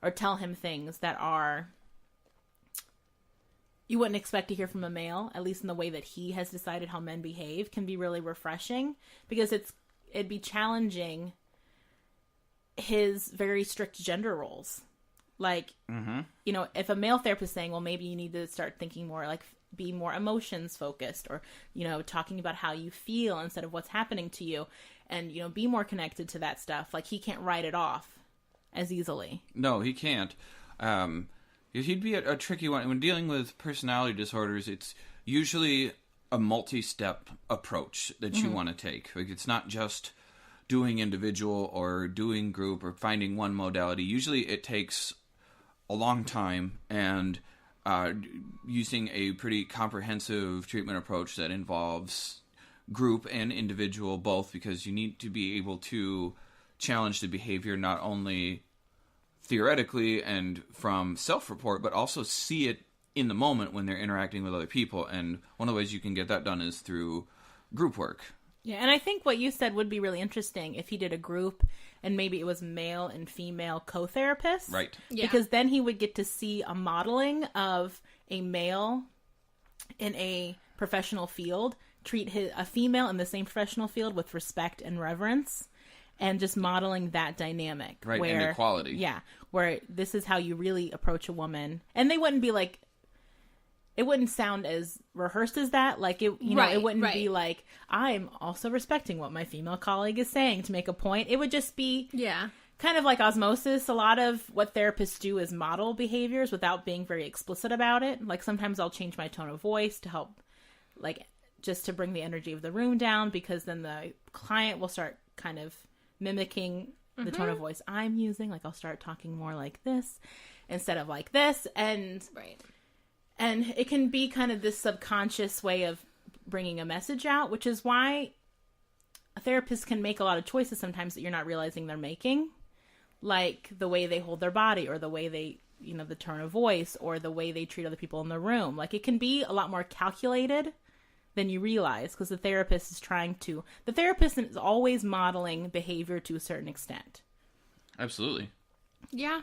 or tell him things that are you wouldn't expect to hear from a male, at least in the way that he has decided how men behave, can be really refreshing, because it'd be challenging his very strict gender roles. Like, you know, if a male therapist is saying, well, maybe you need to start thinking more, like, be more emotions focused, or, you know, talking about how you feel instead of what's happening to you, and, you know, be more connected to that stuff. Like, he can't write it off as easily. No, he can't. He'd be a tricky one. When dealing with personality disorders, it's usually a multi-step approach that you want to take. Like, it's not just doing individual or doing group or finding one modality. Usually it takes a long time, and using a pretty comprehensive treatment approach that involves group and individual both, because you need to be able to challenge the behavior not only theoretically and from self-report, but also see it in the moment when they're interacting with other people. And one of the ways you can get that done is through group work. Yeah, and I think what you said would be really interesting if he did a group and maybe it was male and female co-therapists. Right. Yeah. Because then he would get to see a modeling of a male in a professional field treat a female in the same professional field with respect and reverence, and just modeling that dynamic. Right, where, and equality. Yeah, where this is how you really approach a woman. And they wouldn't be like, it wouldn't sound as rehearsed as that. Like, it, you know, Right, it wouldn't right. be like, I'm also respecting what my female colleague is saying to make a point. It would just be Yeah. kind of like osmosis. A lot of what therapists do is model behaviors without being very explicit about it. Like, sometimes I'll change my tone of voice to help, like, just to bring the energy of the room down, because then the client will start kind of mimicking the tone of voice I'm using. Like, I'll start talking more like this instead of like this. And Right. and it can be kind of this subconscious way of bringing a message out, which is why a therapist can make a lot of choices sometimes that you're not realizing they're making. Like the way they hold their body, or the way they, you know, the tone of voice, or the way they treat other people in the room. Like, it can be a lot more calculated than you realize, because the therapist is always modeling behavior to a certain extent. Absolutely. Yeah.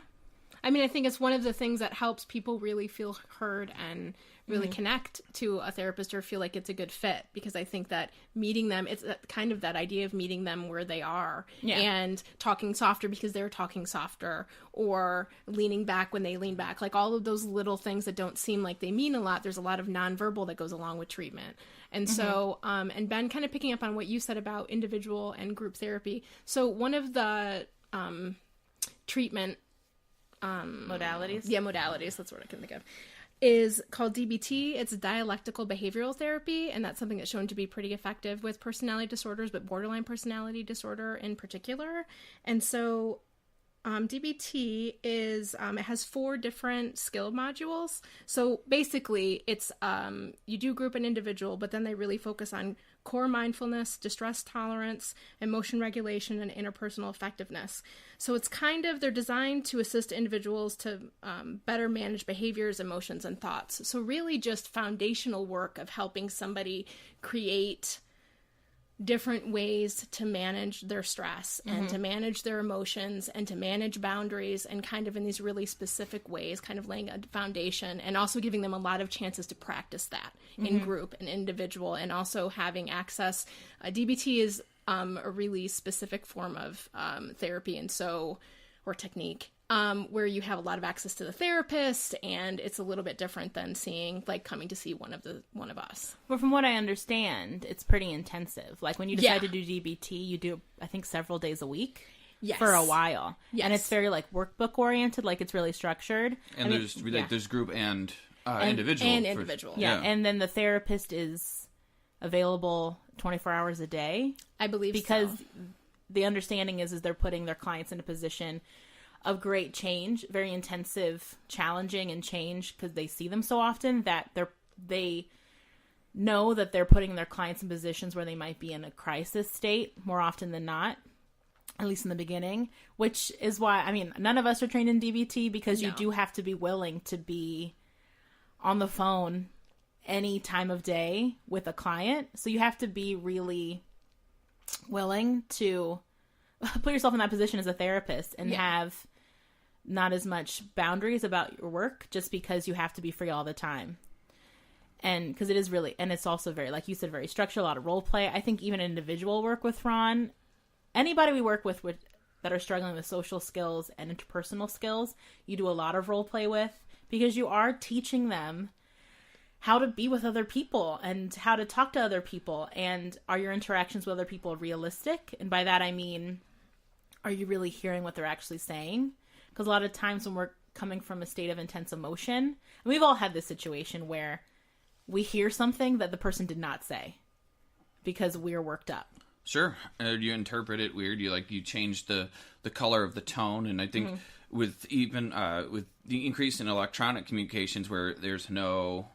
I mean, I think it's one of the things that helps people really feel heard and really connect to a therapist, or feel like it's a good fit, because I think that meeting them, it's kind of that idea of meeting them where they are, and talking softer because they're talking softer, or leaning back when they lean back, like all of those little things that don't seem like they mean a lot. There's a lot of nonverbal that goes along with treatment. And so, and Ben, kind of picking up on what you said about individual and group therapy. So one of the treatment modalities. Yeah, modalities. That's what I can think of. Is called DBT. It's dialectical behavioral therapy, and that's something that's shown to be pretty effective with personality disorders, but borderline personality disorder in particular. And so DBT is, it has 4 different skill modules. So basically it's, you do group an individual, but then they really focus on core mindfulness, distress tolerance, emotion regulation, and interpersonal effectiveness. So it's kind of, they're designed to assist individuals to better manage behaviors, emotions, and thoughts. So really just foundational work of helping somebody create different ways to manage their stress and to manage their emotions and to manage boundaries, and kind of in these really specific ways, kind of laying a foundation and also giving them a lot of chances to practice that in group and individual, and also having access. DBT is a really specific form of therapy, and so, or technique, where you have a lot of access to the therapist, and it's a little bit different than coming to see one of us. Well, from what I understand, it's pretty intensive. Like when you decide to do DBT, you do, I think, several days a week. Yes. For a while. Yes. And it's very workbook oriented, it's really structured. And there's group and individual. And individual. Yeah. And then the therapist is available 24 hours a day. I believe because the understanding is they're putting their clients in a position of great change, very intensive, challenging and change, because they see them so often that they know that they're putting their clients in positions where they might be in a crisis state more often than not, at least in the beginning, which is why, none of us are trained in DBT, because you do have to be willing to be on the phone any time of day with a client. So you have to be really willing to put yourself in that position as a therapist and have not as much boundaries about your work, just because you have to be free all the time. And because it is really, and it's also very, like you said, very structured, a lot of role play. I think even individual work with Ron, anybody we work with that are struggling with social skills and interpersonal skills, you do a lot of role play with, because you are teaching them how to be with other people and how to talk to other people. And are your interactions with other people realistic? And by that, I mean, are you really hearing what they're actually saying? Because a lot of times when we're coming from a state of intense emotion, and we've all had this situation where we hear something that the person did not say because we're worked up. Sure. You interpret it weird. You change the color of the tone. And I think with with the increase in electronic communications where there's no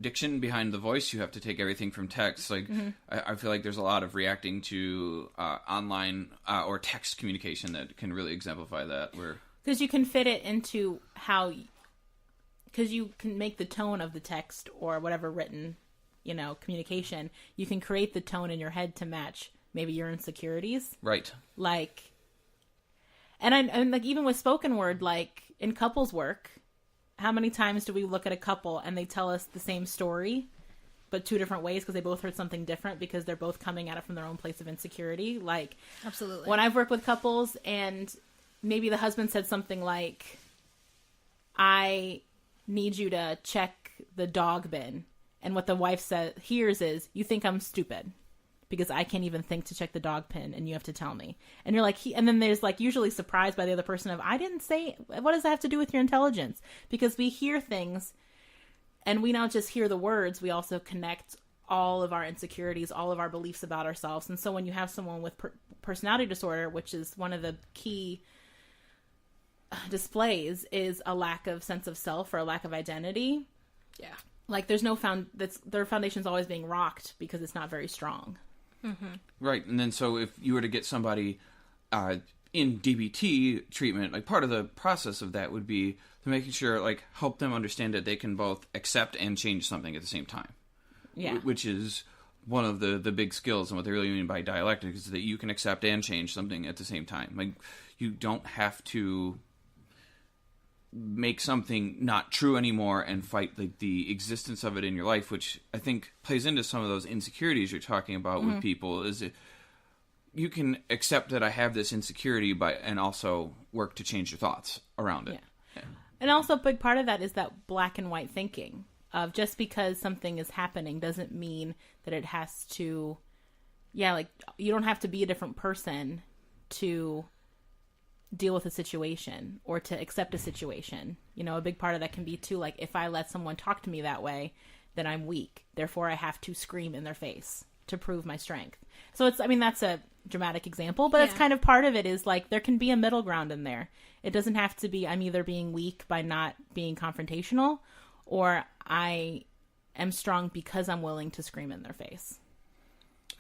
diction behind the voice, you have to take everything from text. I feel like there's a lot of reacting to online or text communication that can really exemplify that. Because you can fit it into because you can make the tone of the text or whatever written, communication. You can create the tone in your head to match maybe your insecurities. Right. And even with spoken word, in couples work, how many times do we look at a couple and they tell us the same story, but 2 different ways because they both heard something different because they're both coming at it from their own place of insecurity? Absolutely. When I've worked with couples and maybe the husband said something like, I need you to check the dog bin. And what the wife hears is, you think I'm stupid because I can't even think to check the dog bin and you have to tell me. And you're and then there's usually surprise by the other person of, I didn't say, what does that have to do with your intelligence? Because we hear things and we not just hear the words, we also connect all of our insecurities, all of our beliefs about ourselves. And so when you have someone with personality disorder, which is one of the key displays, is a lack of sense of self or a lack of identity. Yeah. There's no their foundation's always being rocked because it's not very strong. Mm-hmm. Right. And then so if you were to get somebody in DBT treatment, part of the process of that would be to making sure, help them understand that they can both accept and change something at the same time. Yeah. Which is one of the big skills, and what they really mean by dialectic is that you can accept and change something at the same time. You don't have to make something not true anymore and fight the existence of it in your life, which I think plays into some of those insecurities you're talking about with people. Is it, you can accept that I have this insecurity, and also work to change your thoughts around it. Yeah. And also a big part of that is that black and white thinking of just because something is happening doesn't mean that it has to, you don't have to be a different person to deal with a situation or to accept a situation. You know, a big part of that can be too, like, if I let someone talk to me that way, then I'm weak. Therefore, I have to scream in their face to prove my strength. So it's, I mean, that's a dramatic example, but it's kind of part of it is like, there can be a middle ground in there. It doesn't have to be, I'm either being weak by not being confrontational, or I am strong because I'm willing to scream in their face.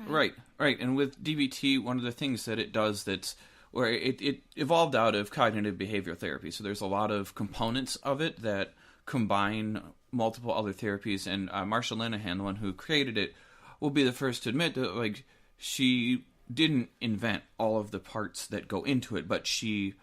Right. And with DBT, one of the things that it does that's where it evolved out of cognitive behavioral therapy. So there's a lot of components of it that combine multiple other therapies. And Marsha Linehan, the one who created it, will be the first to admit that, like, she didn't invent all of the parts that go into it, but she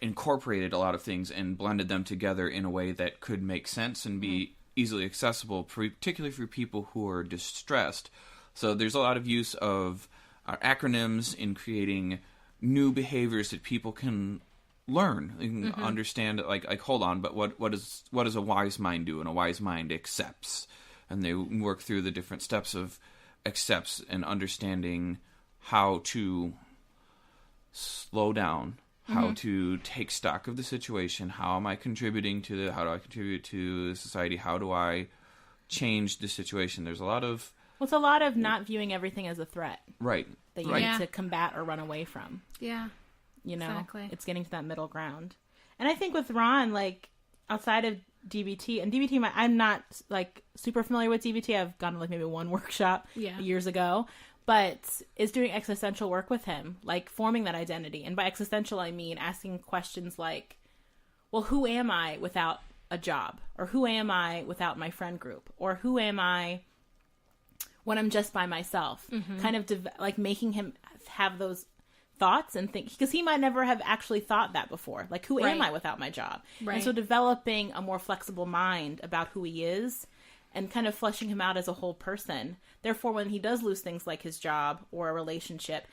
incorporated a lot of things and blended them together in a way that could make sense and be easily accessible, particularly for people who are distressed. So there's a lot of use of acronyms in creating new behaviors that people can learn and understand. Like hold on, but what does a wise mind do? And a wise mind accepts, and they work through the different steps of accepts and understanding how to slow down, how to take stock of the situation. How am I contributing to how do I contribute to society? How do I change the situation? There's a lot of it's a lot of not viewing everything as a threat. Right. That you need to combat or run away from. Yeah. You know, exactly. It's getting to that middle ground. And I think with Ron, like, outside of DBT, and DBT, I'm not, like, super familiar with DBT. I've gone to, like, maybe one workshop years ago. But is doing existential work with him, like, forming that identity. And by existential, I mean asking questions like, well, who am I without a job? Or who am I without my friend group? Or who am I when I'm just by myself? Kind of like making him have those thoughts and think, because he might never have actually thought that before. Like, who am I without my job? Right. And so developing a more flexible mind about who he is and kind of fleshing him out as a whole person. Therefore, when he does lose things like his job or a relationship,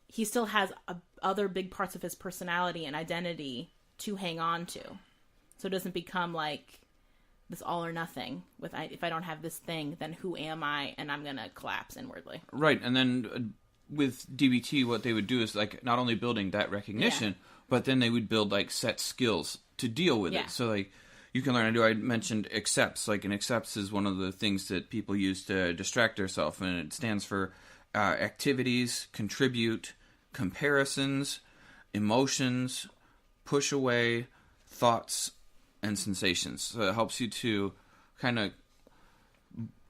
he still has other big parts of his personality and identity to hang on to. So it doesn't become like this all or nothing. If I don't have this thing, then who am I? And I'm going to collapse inwardly. Right. And then with DBT, what they would do is, like, not only building that recognition, but then they would build, like, set skills to deal with it. So, like, you can learn. I mentioned accepts. Like, an accepts is one of the things that people use to distract themselves, and it stands for activities, contribute, comparisons, emotions, push away, thoughts, and sensations. So it helps you to kind of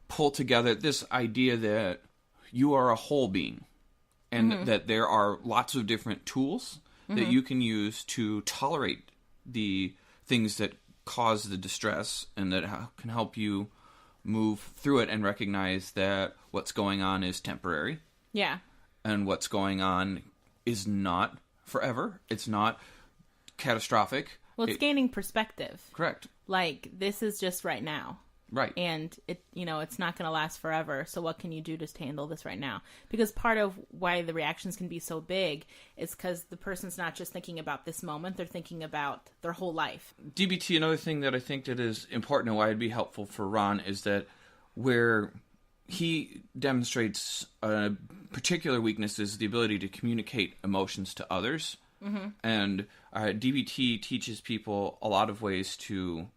pull together this idea that you are a whole being, and that there are lots of different tools that you can use to tolerate the things that cause the distress, and that can help you move through it and recognize that what's going on is temporary. Yeah. And what's going on is not forever. It's not catastrophic. Well, it's gaining perspective. Correct. Like, this is just right now. Right. And it's not going to last forever. So what can you do to handle this right now? Because part of why the reactions can be so big is because the person's not just thinking about this moment, they're thinking about their whole life. DBT, another thing that I think that is important and why it'd be helpful for Ron is that where he demonstrates a particular weakness is the ability to communicate emotions to others. And DBT teaches people a lot of ways to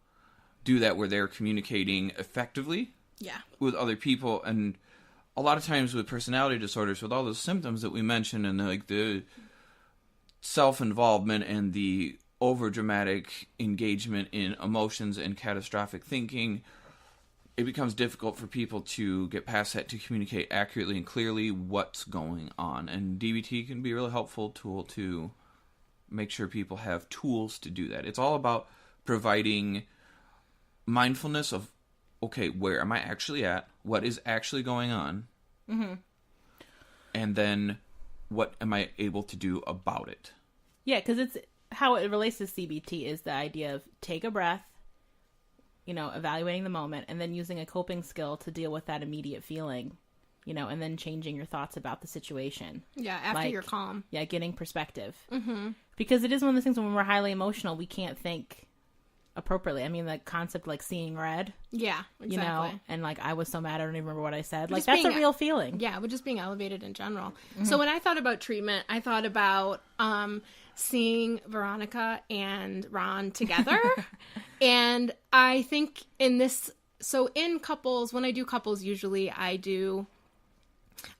do that, where they're communicating effectively with other people. And a lot of times with personality disorders, with all those symptoms that we mentioned, and like the self-involvement and the over-dramatic engagement in emotions and catastrophic thinking, it becomes difficult for people to get past that, to communicate accurately and clearly what's going on. And DBT can be a really helpful tool to make sure people have tools to do that. It's all about providing mindfulness of, okay, where am I actually at? What is actually going on? And then what am I able to do about it? Yeah, because it's how it relates to CBT is the idea of take a breath, evaluating the moment, and then using a coping skill to deal with that immediate feeling, and then changing your thoughts about the situation. Yeah, after you're calm. Yeah, getting perspective. Because it is one of those things when we're highly emotional, we can't think appropriately. I mean, the concept like seeing red, Yeah, exactly. you know, and like I was so mad I don't even remember what I said. Like Just that's a being- real feeling. Yeah, but just being elevated in general. So when I thought about treatment, I thought about seeing Veronica and Ron together. And I think in couples, when I do couples, usually I do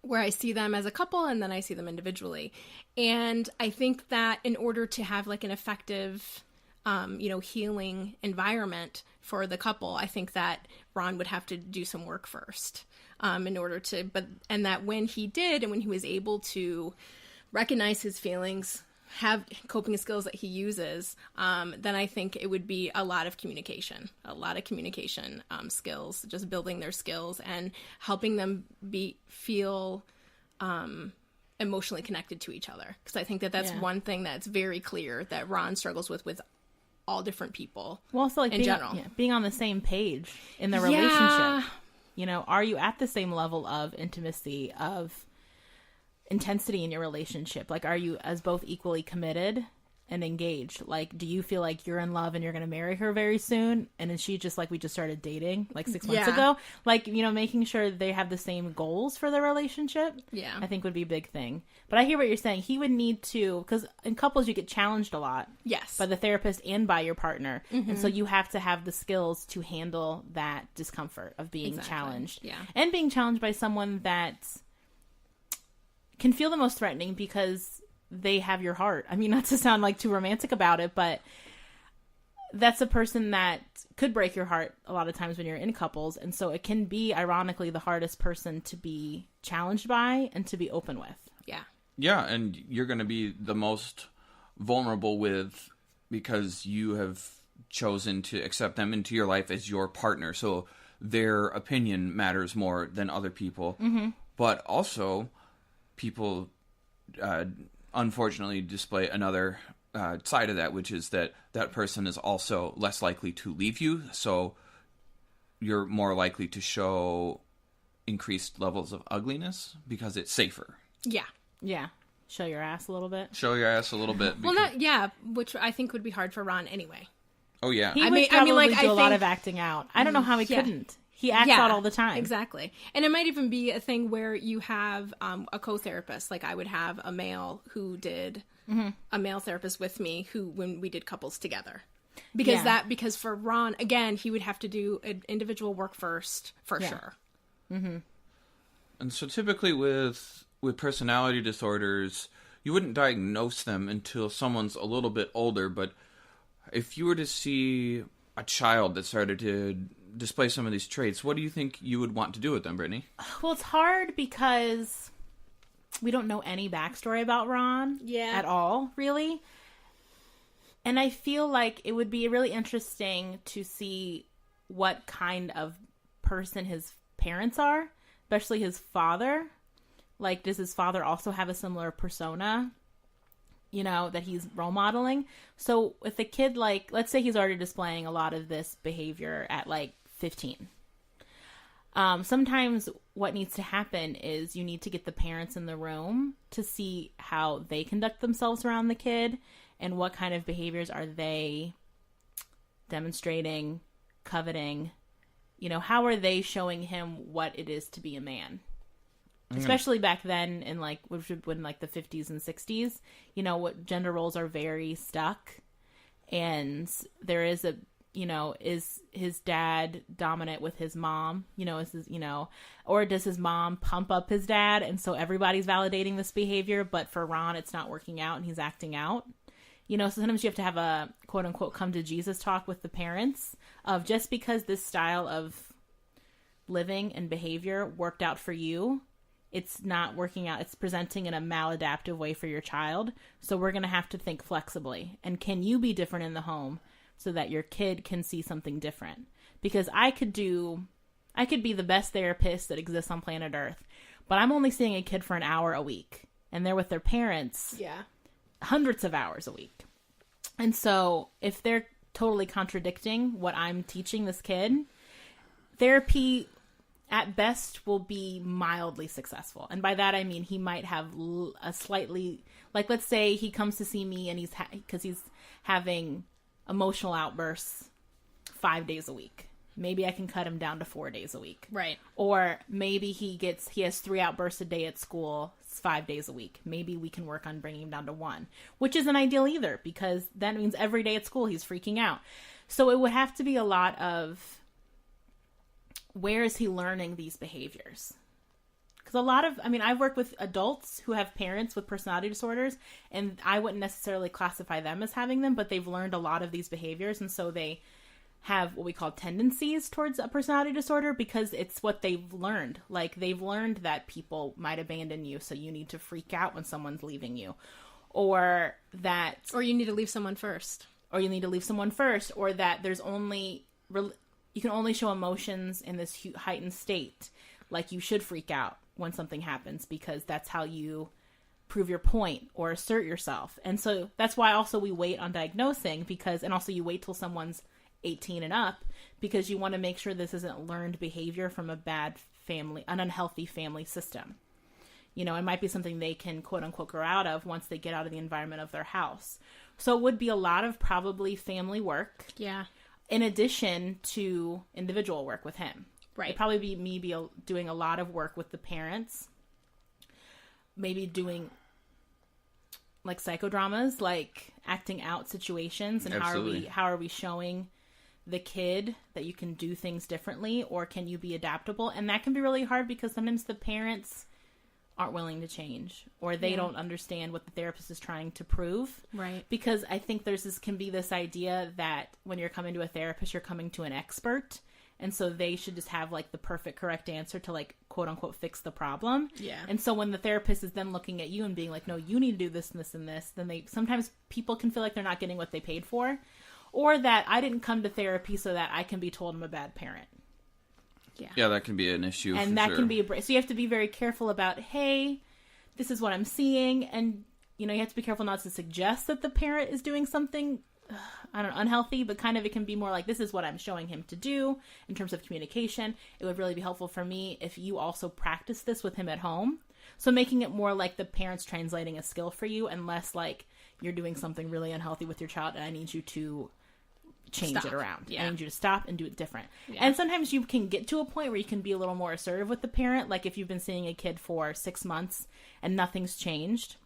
where I see them as a couple and then I see them individually. And I think that in order to have like an effective, healing environment for the couple, I think that Ron would have to do some work first in order to, and that when he did and when he was able to recognize his feelings, have coping skills that he uses, then I think it would be a lot of communication skills, just building their skills and helping them feel emotionally connected to each other. Because I think that that's one thing that's very clear that Ron struggles with all different people. Well, also like in general. being on the same page in the relationship. You know, are you at the same level of intimacy, of intensity in your relationship? Like, are you as both equally committed and engaged? Like, do you feel like you're in love and you're going to marry her very soon? And is she just like, we just started dating like 6 months ago? Like, you know, making sure they have the same goals for the relationship, I think would be a big thing. But I hear what you're saying. He would need to, because in couples you get challenged a lot. Yes. By the therapist and by your partner. And so you have to have the skills to handle that discomfort of being challenged. Yeah. And being challenged by someone that can feel the most threatening because they have your heart. I mean, not to sound like too romantic about it, but that's a person that could break your heart a lot of times when you're in couples. And so it can be, ironically, the hardest person to be challenged by and to be open with. Yeah. Yeah, and you're going to be the most vulnerable with, because you have chosen to accept them into your life as your partner. So their opinion matters more than other people. But also, people unfortunately display another side of that, which is that person is also less likely to leave you. So you're more likely to show increased levels of ugliness because it's safer. Yeah. Yeah. Show your ass a little bit. Show your ass a little bit. Well, which I think would be hard for Ron anyway. Oh, yeah. He would probably do a lot of acting out. I don't know how he couldn't. He acts out all the time. Exactly. And it might even be a thing where you have a co-therapist. Like I would have a male who did a male therapist with me when we did couples together. Because for Ron, again, he would have to do individual work first for sure. And so typically with personality disorders, you wouldn't diagnose them until someone's a little bit older. But if you were to see a child that started to display some of these traits, what do you think you would want to do with them, Brittany? Well, it's hard because we don't know any backstory about Ron at all, really. And I feel like it would be really interesting to see what kind of person his parents are, especially his father. Like, does his father also have a similar persona, you know, that he's role modeling? So with a kid, like, let's say he's already displaying a lot of this behavior at like 15. Sometimes what needs to happen is you need to get the parents in the room to see how they conduct themselves around the kid and what kind of behaviors are they demonstrating, coveting, you know, how are they showing him what it is to be a man? Especially back then in like, when like the 50s and 60s, you know, what gender roles are very stuck. And there is a, you know, is his dad dominant with his mom? You know, or does his mom pump up his dad? And so everybody's validating this behavior, but for Ron, it's not working out and he's acting out. You know, so sometimes you have to have a quote unquote come to Jesus talk with the parents of just because this style of living and behavior worked out for you, it's not working out. It's presenting in a maladaptive way for your child. So we're going to have to think flexibly. And can you be different in the home so that your kid can see something different? Because I could be the best therapist that exists on planet Earth, but I'm only seeing a kid for an hour a week. And they're with their parents hundreds of hours a week. And so if they're totally contradicting what I'm teaching this kid, therapy at best will be mildly successful. And by that I mean he might have a slightly, like, let's say he comes to see me and because he's having emotional outbursts 5 days a week. Maybe I can cut him down to 4 days a week. Right. Or maybe he has 3 outbursts a day at school, 5 days a week. Maybe we can work on bringing him down to 1, which isn't ideal either, because that means every day at school he's freaking out. So it would have to be a lot of, where is he learning these behaviors? Because I've worked with adults who have parents with personality disorders, and I wouldn't necessarily classify them as having them, but they've learned a lot of these behaviors, and so they have what we call tendencies towards a personality disorder, because it's what they've learned. Like, they've learned that people might abandon you, so you need to freak out when someone's leaving you. Or you need to leave someone first. Or that you can only show emotions in this heightened state. Like, you should freak out when something happens, because that's how you prove your point or assert yourself. And so that's why also we wait on diagnosing, and also you wait till someone's 18 and up, because you want to make sure this isn't learned behavior from an unhealthy family system. It might be something they can quote unquote grow out of once they get out of the environment of their house. So it would be a lot of probably family work. Yeah. In addition to individual work with him. Right. It'd probably be me doing a lot of work with the parents. Maybe doing like psychodramas, like acting out situations, and how are we showing the kid that you can do things differently, or can you be adaptable? And that can be really hard, because sometimes the parents aren't willing to change, or they don't understand what the therapist is trying to prove. Right. Because I think can be this idea that when you're coming to a therapist, you're coming to an expert. And so they should just have like the perfect, correct answer to like, quote unquote, fix the problem. Yeah. And so when the therapist is then looking at you and being like, no, you need to do this and this and this, then sometimes people can feel like they're not getting what they paid for, or that I didn't come to therapy so that I can be told I'm a bad parent. Yeah. Yeah, that can be an issue. And that can be so you have to be very careful about, hey, this is what I'm seeing. And, you have to be careful not to suggest that the parent is doing something unhealthy, but kind of it can be more like, this is what I'm showing him to do in terms of communication. It would really be helpful for me if you also practice this with him at home. So making it more like the parent's translating a skill for you, and less like you're doing something really unhealthy with your child and I need you to change it around. Yeah. I need you to stop and do it different. Yeah. And sometimes you can get to a point where you can be a little more assertive with the parent. Like if you've been seeing a kid for 6 months and nothing's changed,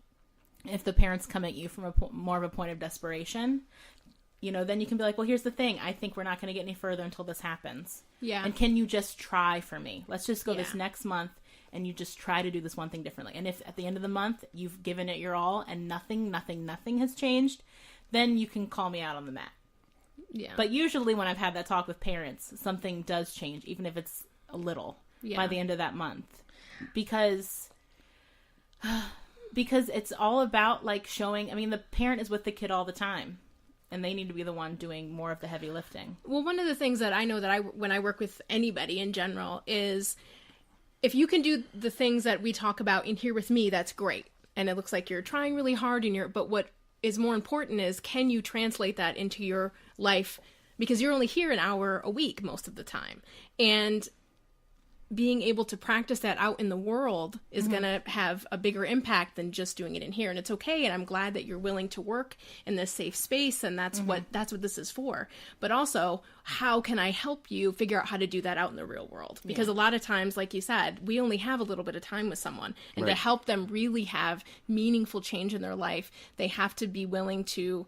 if the parents come at you from more of a point of desperation, then you can be like, well, here's the thing. I think we're not going to get any further until this happens. Yeah. And can you just try for me? Let's just go this next month and you just try to do this one thing differently. And if at the end of the month you've given it your all and nothing has changed, then you can call me out on the mat. Yeah. But usually when I've had that talk with parents, something does change, even if it's a little, by the end of that month. Because it's all about like showing, the parent is with the kid all the time. And they need to be the one doing more of the heavy lifting. Well, one of the things that I know that when I work with anybody in general is, if you can do the things that we talk about in here with me, that's great. And it looks like you're trying really hard but what is more important is, can you translate that into your life? Because you're only here an hour a week most of the time. And being able to practice that out in the world is going to have a bigger impact than just doing it in here. And it's okay. And I'm glad that you're willing to work in this safe space. And that's what this is for. But also, how can I help you figure out how to do that out in the real world? Because a lot of times, like you said, we only have a little bit of time with someone. And to help them really have meaningful change in their life, they have to be willing to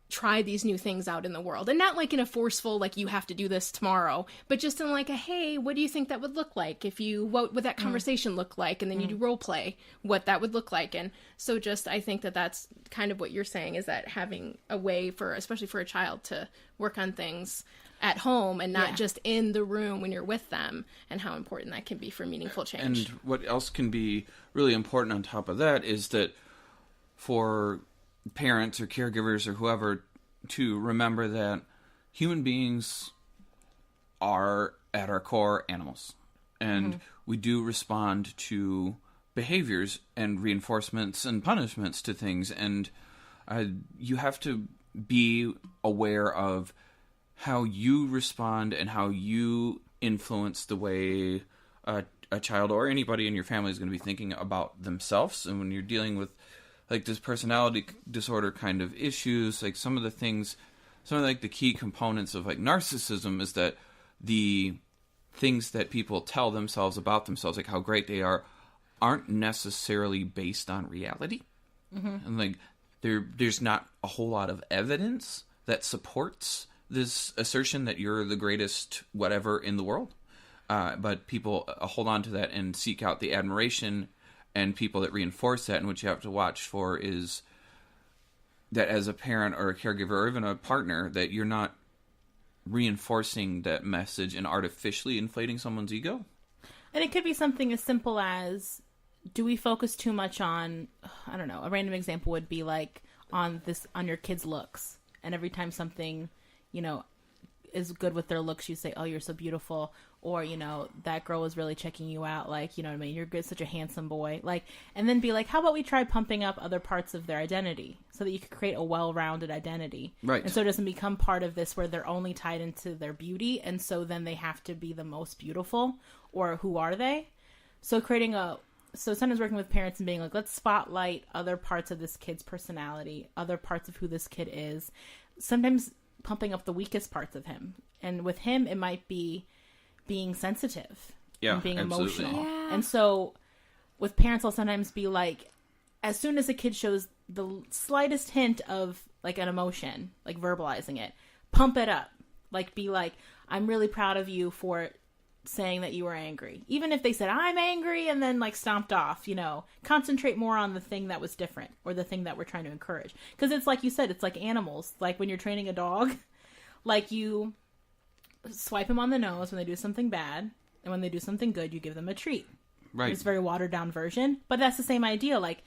try these new things out in the world. And not like in a forceful, like you have to do this tomorrow, but just in like a, hey, what do you think that would look like what would that conversation look like? And then you do role play what that would look like. And so I think that's kind of what you're saying, is that having a way especially for a child to work on things at home and not just in the room when you're with them, and how important that can be for meaningful change. And what else can be really important on top of that is that for parents or caregivers or whoever to remember that human beings are at our core animals, and we do respond to behaviors and reinforcements and punishments to things, and you have to be aware of how you respond and how you influence the way a child or anybody in your family is going to be thinking about themselves. And when you're dealing with like this personality disorder kind of issues, like some of the things some of like the key components of like narcissism is that the things that people tell themselves about themselves, like how great they are, aren't necessarily based on reality. And like there's not a whole lot of evidence that supports this assertion that you're the greatest whatever in the world. But people hold on to that and seek out the admiration and people that reinforce that. And what you have to watch for is that as a parent or a caregiver or even a partner, that you're not reinforcing that message and artificially inflating someone's ego. And it could be something as simple as, do we focus too much on, I don't know, a random example would be like on your kid's looks. And every time something, you know, is good with their looks, you say, oh, you're so beautiful. Or, you know, that girl was really checking you out. Like, you know what I mean? You're good, such a handsome boy. Like, and then be like, how about we try pumping up other parts of their identity so that you could create a well-rounded identity. Right. And so it doesn't become part of this where they're only tied into their beauty. And so then they have to be the most beautiful, or who are they? So sometimes working with parents and being like, let's spotlight other parts of this kid's personality, other parts of who this kid is. Sometimes pumping up the weakest parts of him. And with him, it might be being sensitive and being absolutely. emotional. Yeah. And so with parents, I'll sometimes be like, as soon as a kid shows the slightest hint of like an emotion, like verbalizing it, pump it up. Like, be like, I'm really proud of you for saying that you were angry. Even if they said, I'm angry, and then like stomped off, you know, concentrate more on the thing that was different or the thing that we're trying to encourage. Because it's like you said, it's like animals. Like when you're training a dog, like you swipe them on the nose when they do something bad, and when they do something good, you give them a treat. Right. It's a very watered down version, but that's the same idea. Like,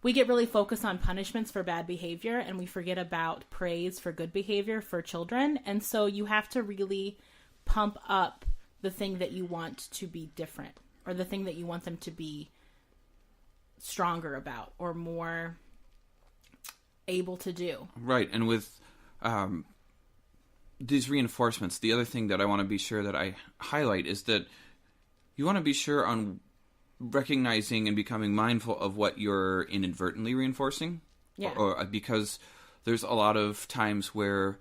we get really focused on punishments for bad behavior, and we forget about praise for good behavior for children. And so you have to really pump up the thing that you want to be different, or the thing that you want them to be stronger about or more able to do. Right. And with these reinforcements, the other thing that I want to be sure that I highlight is that you want to be sure on recognizing and becoming mindful of what you're inadvertently reinforcing. Yeah. Or because there's a lot of times where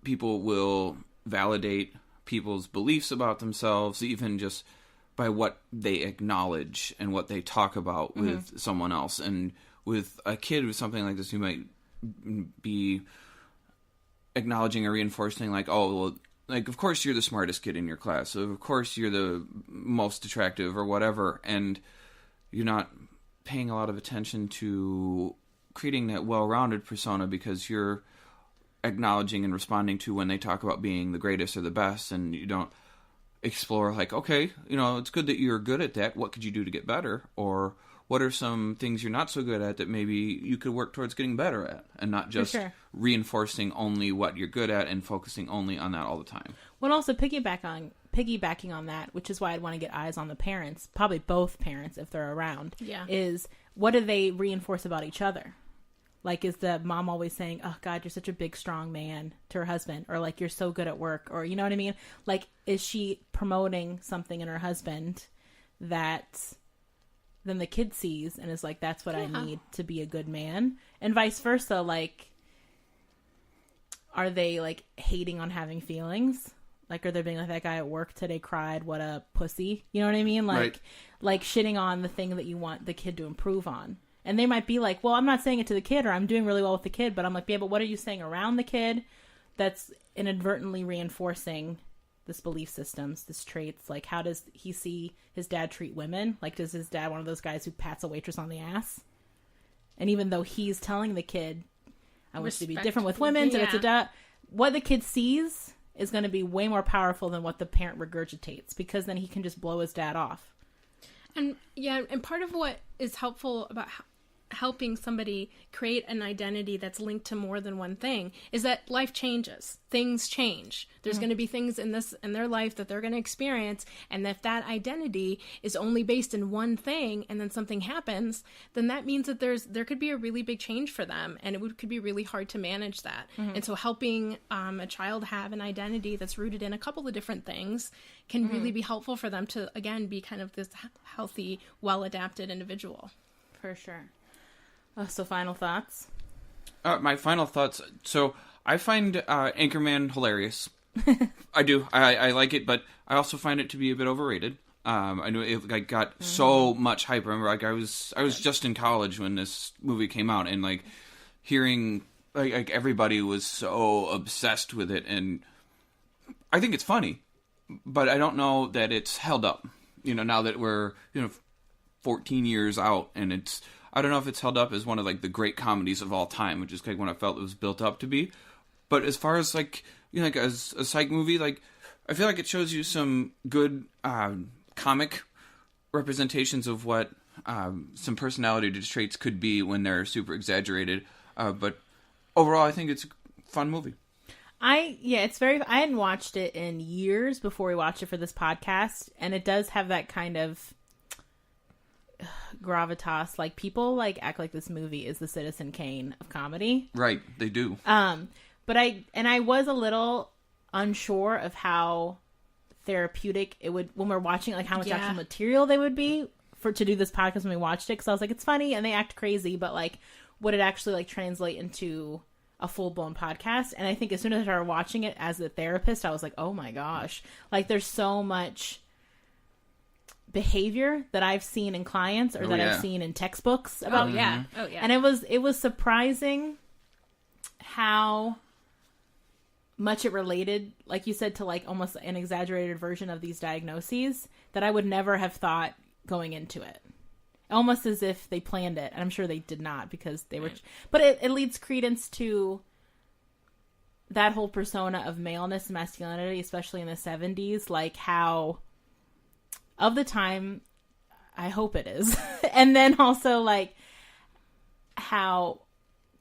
people will validate people's beliefs about themselves, even just by what they acknowledge and what they talk about with someone else. And with a kid with something like this, you might be acknowledging or reinforcing like, oh, well, like, of course you're the smartest kid in your class. So of course you're the most attractive or whatever. And you're not paying a lot of attention to creating that well-rounded persona because you're acknowledging and responding to when they talk about being the greatest or the best, and you don't explore like, okay, you know, it's good that you're good at that. What could you do to get better? Or what are some things you're not so good at that maybe you could work towards getting better at, and not just reinforcing only what you're good at and focusing only on that all the time. Well, also piggybacking on that, which is why I'd want to get eyes on the parents, probably both parents if they're around, is what do they reinforce about each other? Like, is the mom always saying, oh, God, you're such a big, strong man to her husband? Or, like, you're so good at work? Or, you know what I mean? Like, is she promoting something in her husband that then the kid sees and is like, that's what I need to be a good man? And vice versa, like, are they, like, hating on having feelings? Like, are they being like, that guy at work today cried, what a pussy? You know what I mean? Like, like shitting on the thing that you want the kid to improve on. And they might be like, well, I'm not saying it to the kid, or I'm doing really well with the kid, but I'm like, yeah, but what are you saying around the kid that's inadvertently reinforcing this belief systems, this traits? Like, how does he see his dad treat women? Like, does his dad one of those guys who pats a waitress on the ass? And even though he's telling the kid, I wish to be different with women, what the kid sees is going to be way more powerful than what the parent regurgitates, because then he can just blow his dad off. And and part of what is helpful about helping somebody create an identity that's linked to more than one thing is that life changes. Things change. There's going to be things in their life that they're going to experience, and if that identity is only based in one thing and then something happens, then that means that there could be a really big change for them, and could be really hard to manage that. And so helping a child have an identity that's rooted in a couple of different things can really be helpful for them to, again, be kind of this healthy, well-adapted individual. For sure. So final thoughts? My final thoughts. So I find Anchorman hilarious. I do. I like it, but I also find it to be a bit overrated. I know it got so much hype. I remember, like, I was just in college when this movie came out, and like hearing like everybody was so obsessed with it, and I think it's funny, but I don't know that it's held up. Now that we're 14 years out, and I don't know if it's held up as one of like the great comedies of all time, which is like when I felt it was built up to be. But as far as like like as a psych movie, like I feel like it shows you some good comic representations of what some personality traits could be when they're super exaggerated. But overall, I think it's a fun movie. I hadn't watched it in years before we watched it for this podcast, and it does have that kind of gravitas. Like, people like act like this movie is the Citizen Kane of comedy. Right, they do. But I was a little unsure of how therapeutic it would, when we're watching, like how much actual material they would be to do this podcast when we watched it, because I was like, it's funny and they act crazy, but like would it actually like translate into a full-blown podcast? And I think as soon as I started watching it as a therapist, I was like, oh my gosh, like there's so much behavior that I've seen in clients or I've seen in textbooks about. And it was surprising how much it related, like you said, to like almost an exaggerated version of these diagnoses that I would never have thought going into it. Almost as if they planned it. And I'm sure they did not, because they were... But it leads credence to that whole persona of maleness and masculinity, especially in the 70s. Like how, of the time, I hope it is. And then also like how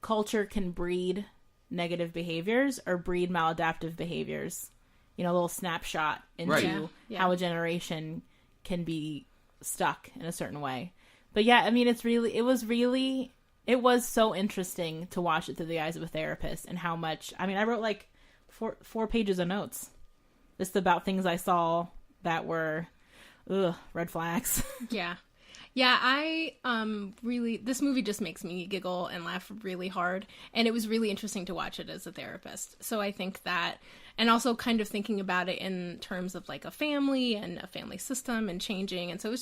culture can breed negative behaviors or breed maladaptive behaviors. A little snapshot into how a generation can be stuck in a certain way. But yeah, I mean, it was so interesting to watch it through the eyes of a therapist, and how much, I mean, I wrote like four pages of notes just about things I saw that were, red flags. Yeah. Yeah, I really, this movie just makes me giggle and laugh really hard, and it was really interesting to watch it as a therapist. So I think that, and also kind of thinking about it in terms of like a family and a family system and changing, and so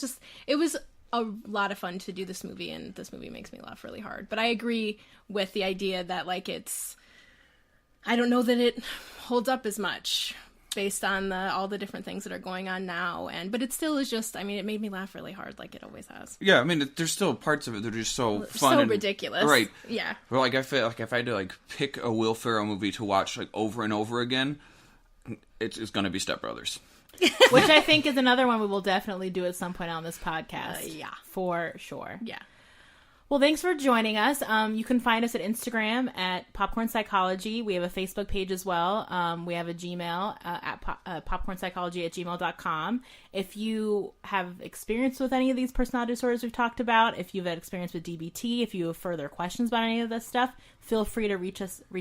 it was a lot of fun to do this movie, and this movie makes me laugh really hard. But I agree with the idea that like I don't know that it holds up as much based on all the different things that are going on now, but it still is just, I mean, it made me laugh really hard, like it always has. Yeah, I mean, there's still parts of it that are just so fun, so and ridiculous, right? Yeah. Well, like I feel like if I had to like pick a Will Ferrell movie to watch like over and over again, it's going to be Step Brothers. Which I think is another one we will definitely do at some point on this podcast. Yeah, for sure. Yeah. Well, thanks for joining us. You can find us at Instagram at Popcorn Psychology. We have a Facebook page as well. We have a Gmail at popcornpsychology@gmail.com. If you have experience with any of these personality disorders we've talked about, if you've had experience with DBT, if you have further questions about any of this stuff, feel free to reach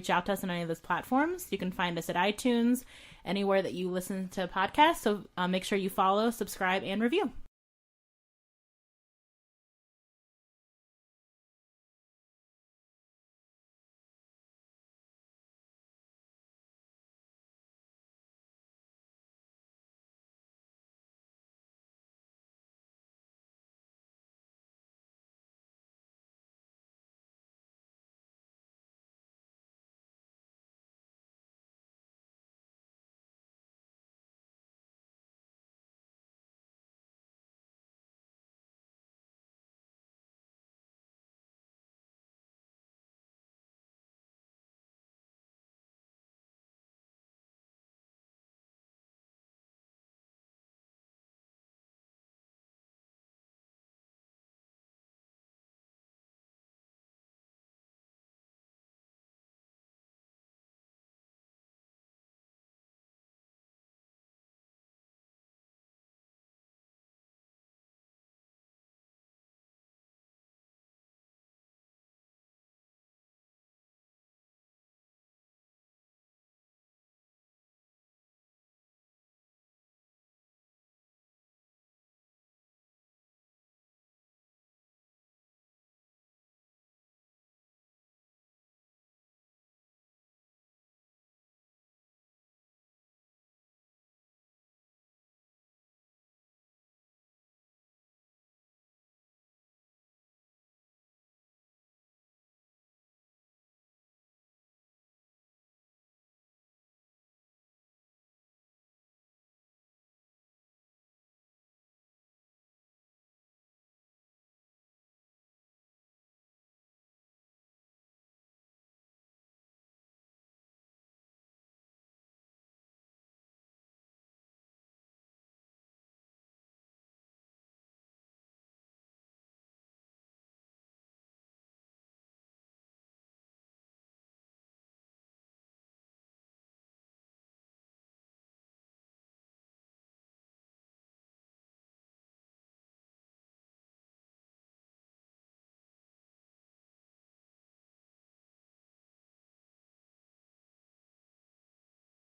out to us on any of those platforms. You can find us at iTunes, anywhere that you listen to podcasts. So make sure you follow, subscribe, and review.